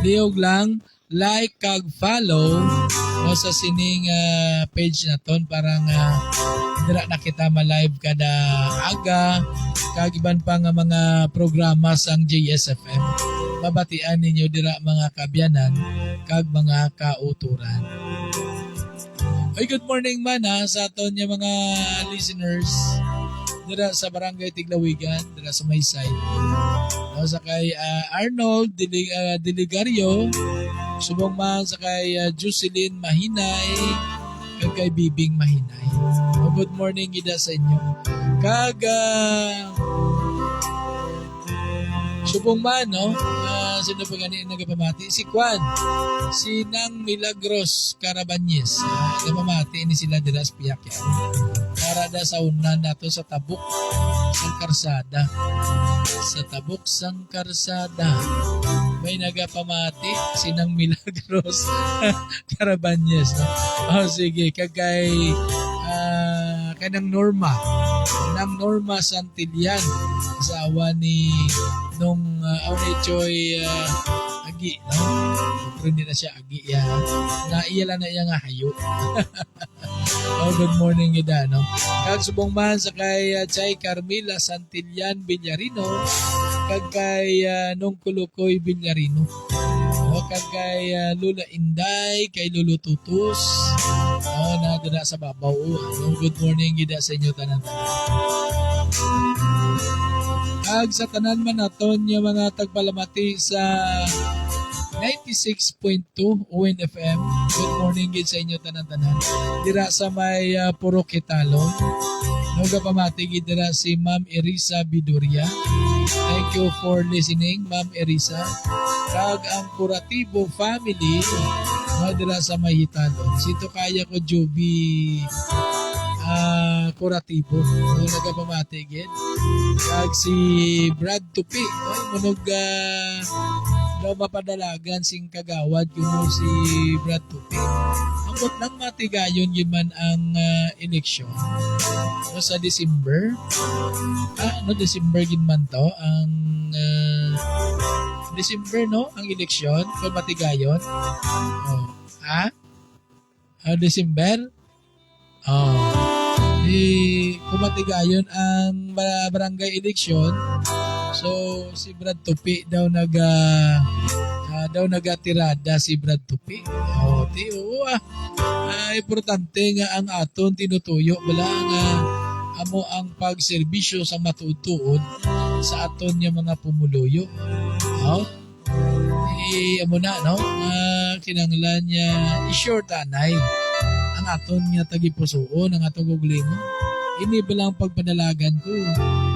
Speaker 1: Liog lang like kag follow o sa sining page na ton para nga dira na kita ma-live kada aga kag iban pa nga mga programa sang JSFM. Babatian ninyo dira mga kabyanan kag mga kauturan. Ay, good morning man sa aton yung mga listeners dira sa Barangay Tiglawigan, dira sa Maysay. Sa kay Arnold Diligario, subong man sa kay Jocelyn Mahinay, kag kay Bibing Mahinay. Good morning gida sa inyo. Kag subong man, no? Sino pa ganyan nagpamati? Si Juan, si Nang Milagros Carabanyes. Nagpamati ni sila dira sa Piyakyan. Karada sa unan nato sa Tabuk sang Karsada. Sa Tabuk sang Karsada. May nagapamati si Nang Milagros Carabanyes. No? Sige, kagay kanang Norma. Nang Norma Santillan. Asawa ni nung Choy Agi, no? Pero hindi na siya Agi, yan. Naiyala na iya nga hayo. Good morning, Ida, no? Kag subong man sa kay Chay Carmila Santillan Villarino, kag kay nung Kulukoy Villarino. Kag kay Lula Inday, kay Lulu Tutus, na dala sa babaw. Good morning, Ida, sa inyo tanan-tanan. Ag sa tanan man naton yung mga tagpalamati sa 96.2 ONFM. Good morning gid sa inyo tanan-tanan. Dira sa may Purok Hitalon. Nuga pamati gid dira si Ma'am Erisa Biduria. Thank you for listening, Ma'am Erisa. Kag ang Curatibo family dira sa may Hitalon. Sito kaya ko Juby Curatibo. Nagapamati gid. Kag si Brad Tupi, munog daw mapadalagan sing kagawad kuno si Brad Tupi. Ambot lang matigayon yun man ang eleksyon. No, sa December. December gid man to ang December, no? Ang eleksyon kung matigayon. December? Kumatigayon ang barangay election. So si Brad Tupi daw nagatirada si Brad Tupi. Importante nga ang aton tinutuyo wala nga amo ang pagserbisyo sa matutuod sa aton nga mga pumuluyo. Amo na, no? Kinanglan niya i-short anay ang aton nga tagipusoon, ang aton guglingon. Ini balang pagpadalagan ko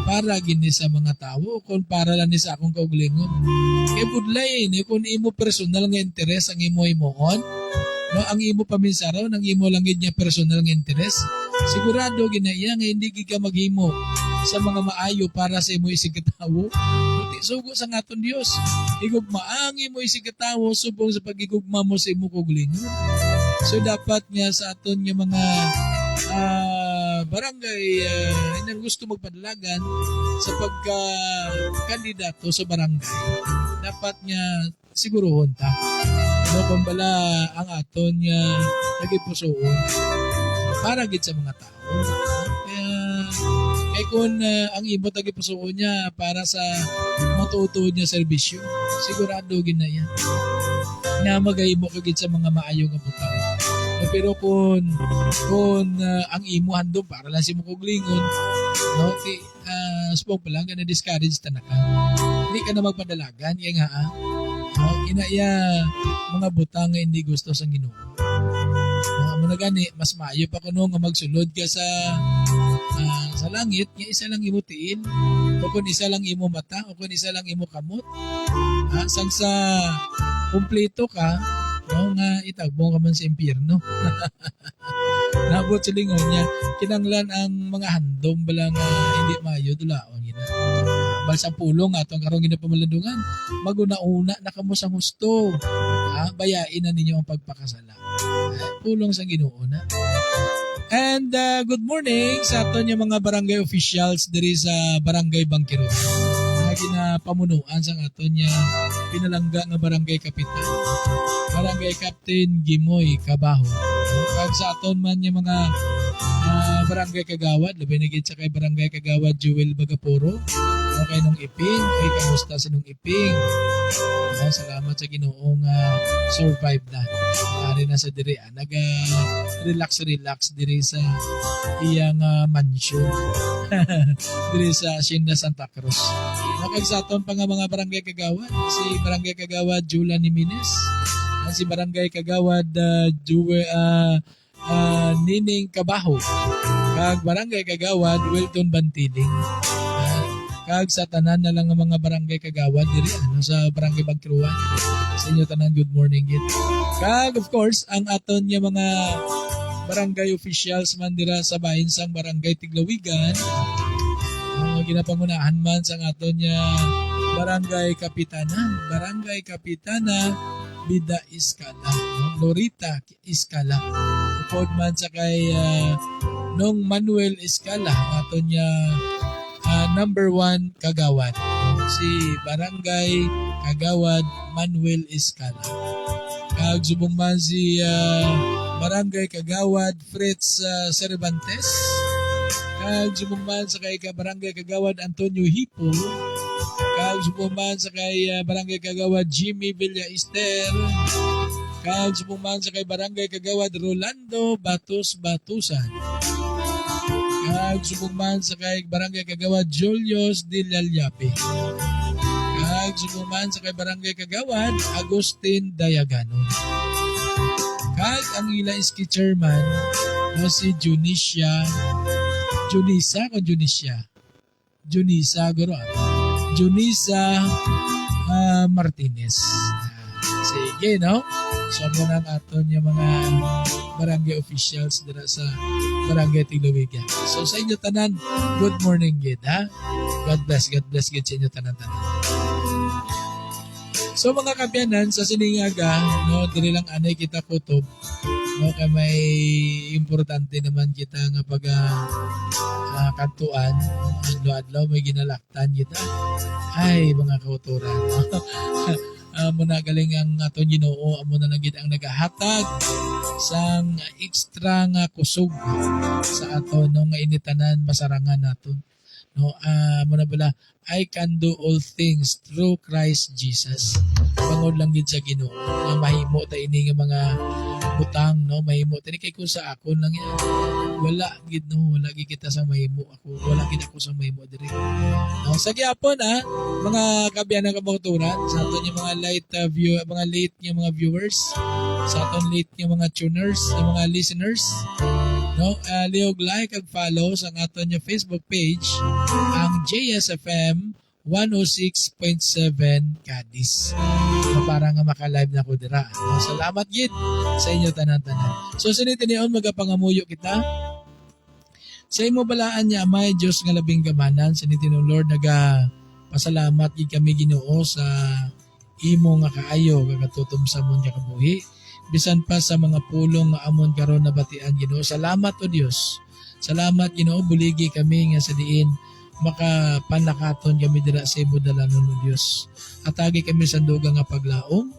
Speaker 1: para gini sa mga tao kung para lang ni sa akong kauglingon. Kaya budlay, kung imo personal nga interes ang imo imoon, no, ang imo paminsaraw, nang imo lang niya personal nga interes, sigurado ginaya nga hindi ka maghimo sa mga maayo para sa imo isigatawo. Buti sugo sa ngaton Dios. Igugma ang imo isigatawo subong sa pagigugma mo sa imo kauglingon. So dapat nga sa aton nga mga barangay nang gusto magpadalagan sa pagka-kandidato sa barangay, dapat nga sigurohon ta. Kung bala ang aton nga nagipusoon para gid sa mga tao. Kaya kung ang imo tagipusoon niya para sa matutuod niya serbisyo, sigurado gid na yan na magahimo ka gid sa mga maayo nga butang. Pero kung ang imo handom para lang si mo kuglingon, no, subong pa lang ka na-discourage ta na ka. Hindi ka na magpadalagan, iya nga no, inaya mga butang nga hindi gusto sa Ginoo. Muna gani, mas maayo pa kuno nga magsulod ka sa langit, nga isa lang imo tiin, o kung isa lang imo mata, o kung isa lang imo kamot. Sang sa kumpleto ka, no, nga itagbo ka man sa impyerno. Nabot sa lingon niya, kinanglan ang mga handom balang hindi maayo, dulaon gina. Balsang pulong atong karong ginapamalandungan, maguna-una na kamo sa husto. Bayain na ninyo ang pagpakasala. Pulong sa Ginoo na. And good morning sa aton yung mga barangay officials diri sa Barangay Bangkiro. Nga ginapamunuan sa aton niya pinalangga nga barangay kapitan. Barangay Captain Gimoy Kabaho. Kag sa aton man yung mga barangay kagawad, labi na gid sa kay barangay kagawad Jewel Bagaporo. Okay nung Iping, ay kamusta sa nung Iping. Salamat sa Ginoong survive na. rin na sa diri naga relax diri sa iyang mansion diri sa Hacienda Santa Cruz. Nakag sa aton pa nga mga barangay kagawad, si barangay kagawad Jula Niminez, si barangay kagawad Nining Kabaho, kag barangay kagawad Wilton Bantiling. Kag sa tanan na lang ang mga barangay kagawad diri sa barangay Bagtruan. Sa inyo tanan, good morning gid. Kag of course ang aton nga mga barangay officials man dira sa bahin sang barangay Tiglawigan, ginapangunahan man sang aton nga barangay kapitana Bida Iskala, Lorita Iskala, upod man sa kay Nong Manuel Iskala, aton nga number 1 kagawad, si barangay kagawad Manuel Iskala. Kag subong man si barangay kagawad Fritz Cervantes. Kag subong man sa kay barangay kagawad Antonio Hipo. Kag subong man sa kay barangay kagawad Jimmy Villaester. Kag subong man sa kay barangay kagawad Rolando Batusan. Kag subong man sa kay barangay kagawad Julius de Lalyape. Kag subong man sa kay barangay kagawad Agustin Dayagano. Kag ang ila iski chairman si Junisa Martinez. Sige, no? So, muna ang aton yung mga barangay officials dira sa barangay Tiglawigan. So, sa inyo tanan, good morning, gid, ha? God bless gid sa inyo tanan. So, mga kabyanan, sa siningaga, no, dili lang anay kita kutob, no, kay may importante naman kita nga pag kantuan, adlaw may ginalaktan kita. Ay, mga kauturan. Muna galing ang aton Ginoo, amo na nagid ang nagahatag sang extra nga kusog sa aton no nga initanan masarangan naton. No, muna bala, I can do all things through Christ Jesus. Pangod lang gid sa Ginoo nga mahimo ta ini nga mga butang, no, mahimo tani kay kun sa akon lang yan. Wala gid kita sa mahimo ako. Wala gid ako sa mahimo diri. No, sa gyapon mga kabyanan kabauturan, sa aton yung mga mga late yung mga viewers, sa aton late yung mga tuners, yung mga listeners. No, liog like ag follow sa aton yung Facebook page ang JSFM 106.7 Cadiz. No, para nga maka-live na ko dira. No, salamat gid sa inyo tanan-tanan. So sinitinion magapangamuyo kita. Sa imo balaan niya may Dios nga labing gamanan, sinitinion Lord pasalamat gid kami Ginoo sa imo nga kaayo kagatutom sa amon nga kabuhi. Bisan pa sa mga pulong nga amon karon nabatian Ginoo. Salamat o Dios. Salamat Ginoo, buligi kami nga sa diin makapanakaton kami dira sa imo dalanon o Dios. Atagi kami sa dugang nga paglaom.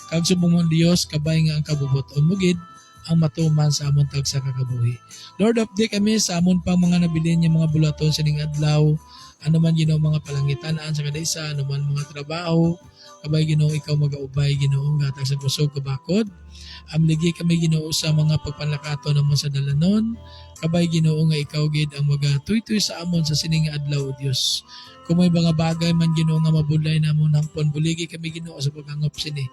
Speaker 1: Kag subong mo Dios kabay nga ang kabubuton mo gid ang matuman sa amon tagsa kakabuhi. Lord, update kami sa amon pang mga nabilin nga mga bulaton sa ning adlaw. Ano man Ginoo mga palangitan sa kadaysa, ano man mga trabaho, kabay Ginoo ikaw magaubay Ginoo gatag sa kusog kabakod. Amligi kami Ginoo sa mga pagpanlakaton namon sa dalanon. Kabay Ginoo nga ikaw gid ang magatuy-tuy sa amon sa sining adlaw Dios. Kung may mga bagay man Ginoo nga mabulay namon hangpon, buligi kami Ginoo sa pagangop sini.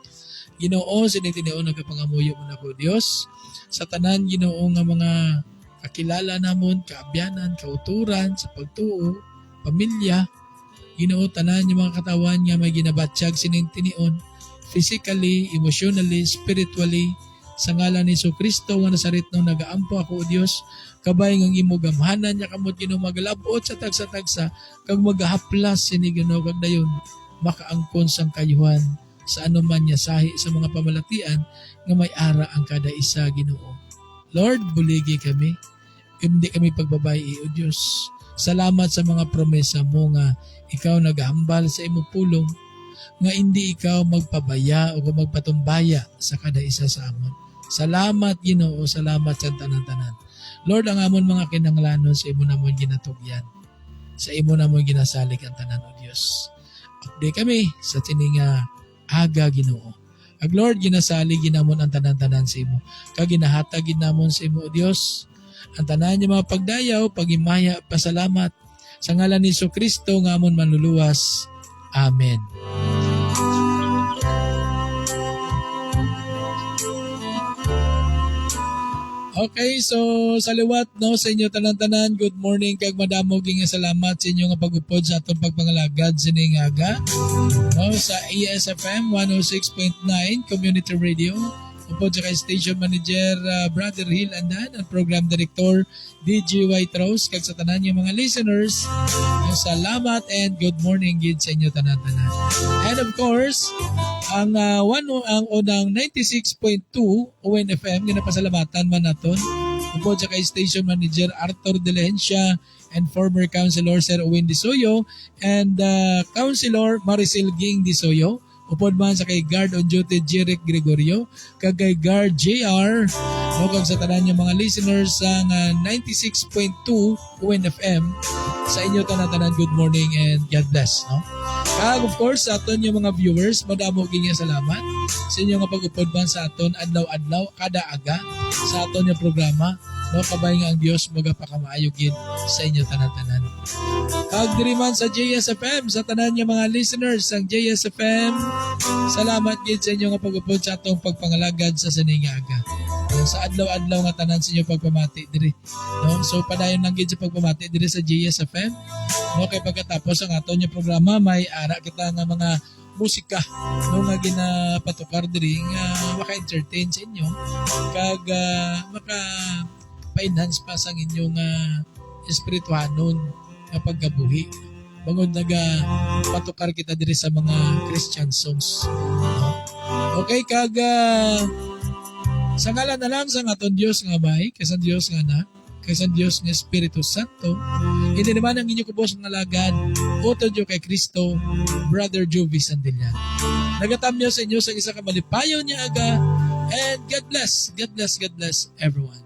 Speaker 1: Ginoo sinitinion nagapangamuyo mo nako Dios sa tanan Ginoo nga mga kakilala namon, kaabyanan, kauturan sa pagtuo, pamilya. Ginoo tanan yung mga katawan nga may ginabatsyag sining tinion physically, emotionally, spiritually sa ngalan ni Kristo nga Nazaret no nagaampo ako o Dios kabay ng imo gamhanan niya kamot Ginoo magalabot sa tagsa-tagsa kag magahaplas sini Ginoo kag dayon makaangkon sang kayuhan sa anuman niya sahi sa mga pamalatian nga may ara ang kada isa Ginoo. Lord, buligi kami. Hindi kami pagbabayi o Dios. Salamat sa mga promesa mo nga ikaw naghambal sa imo pulong nga hindi ikaw magpabaya o magpatumbaya sa kada isa sa amon. Salamat Ginoo, salamat sa tanan-tanan. Lord, ang amon mga kinanglanon sa imo namon ginatugyan. Sa imo namon ginasalik ang tanan o Dios. Update kami sa tininga aga Ginoo. Ag Lord, ginasali ginamon ang tanan-tanan sa imo. Kag ginahatag ginamon sa imo, O Dios. Ang tanan niya mga pagdayaw, pagimaya, pasalamat. Sa ngalan ni Kristo nga amon manluluwas. Amen. Okay, so sa liwat no sa inyo tanan-tanan, good morning kag madamo ging salamat sa inyo nga pagupod sa atong pagpangalagad sining aga. No sa ASFM 106.9 Community Radio. Upod sa kay Station Manager Brother Hill Andan at Program Director DJ White Rose kag sa tanan yung mga listeners. Salamat and good morning gid sa inyo tanan-tanan. And of course, ang unang 96.2 ONFM ginapasalamatan man naton. Upod sa kay Station Manager Arthur Delehencia and former Councilor Sir Owen Disoyo and Councilor Maricel Ging Disoyo. Upod man sa kay Guard on Duty Jeric Gregorio, kag kay Guard JR, o kag sa tanan yung mga listeners sang 96.2 UNFM, sa inyo tanan-tanan good morning and God bless. No? Kag of course sa aton yung mga viewers, madamo gingya salamat sa inyo nga pag-upod man sa aton adlaw-adlaw kada aga sa aton yung programa. No, kabay nga ang Dios magapakamaayo gid sa inyo tanan-tanan. Kag diri man sa JSFM sa tanan niya mga listeners sang JSFM, salamat gid sa inyo nga pag-upod sa atong pagpangalagad sa siningaga. Sa adlaw-adlaw nga tanan sa inyo pagpamati diri. No, so padayon lang gid sa pagpamati diri sa JSFM. No, kay pagkatapos ang aton niya programa may ara kita nga mga musika no nga ginapatukar diri nga maka-entertain sa inyo kag pa-enhance pa sa inyong espirituhanon nga paggabuhi. Bangod patukar kita diri sa mga Christian songs. No? Okay, kag sa ngalan na lang sa aton Dios nga bay, kaysa Dios nga anak, kaysa Dios nga Espiritu Santo, hindi naman ang inyo kubos ng alagad, utod yo kay Kristo, Brother Jovi Sandilian. Nagatamyo sa inyo sa isa ka malipayon niya aga, and God bless everyone.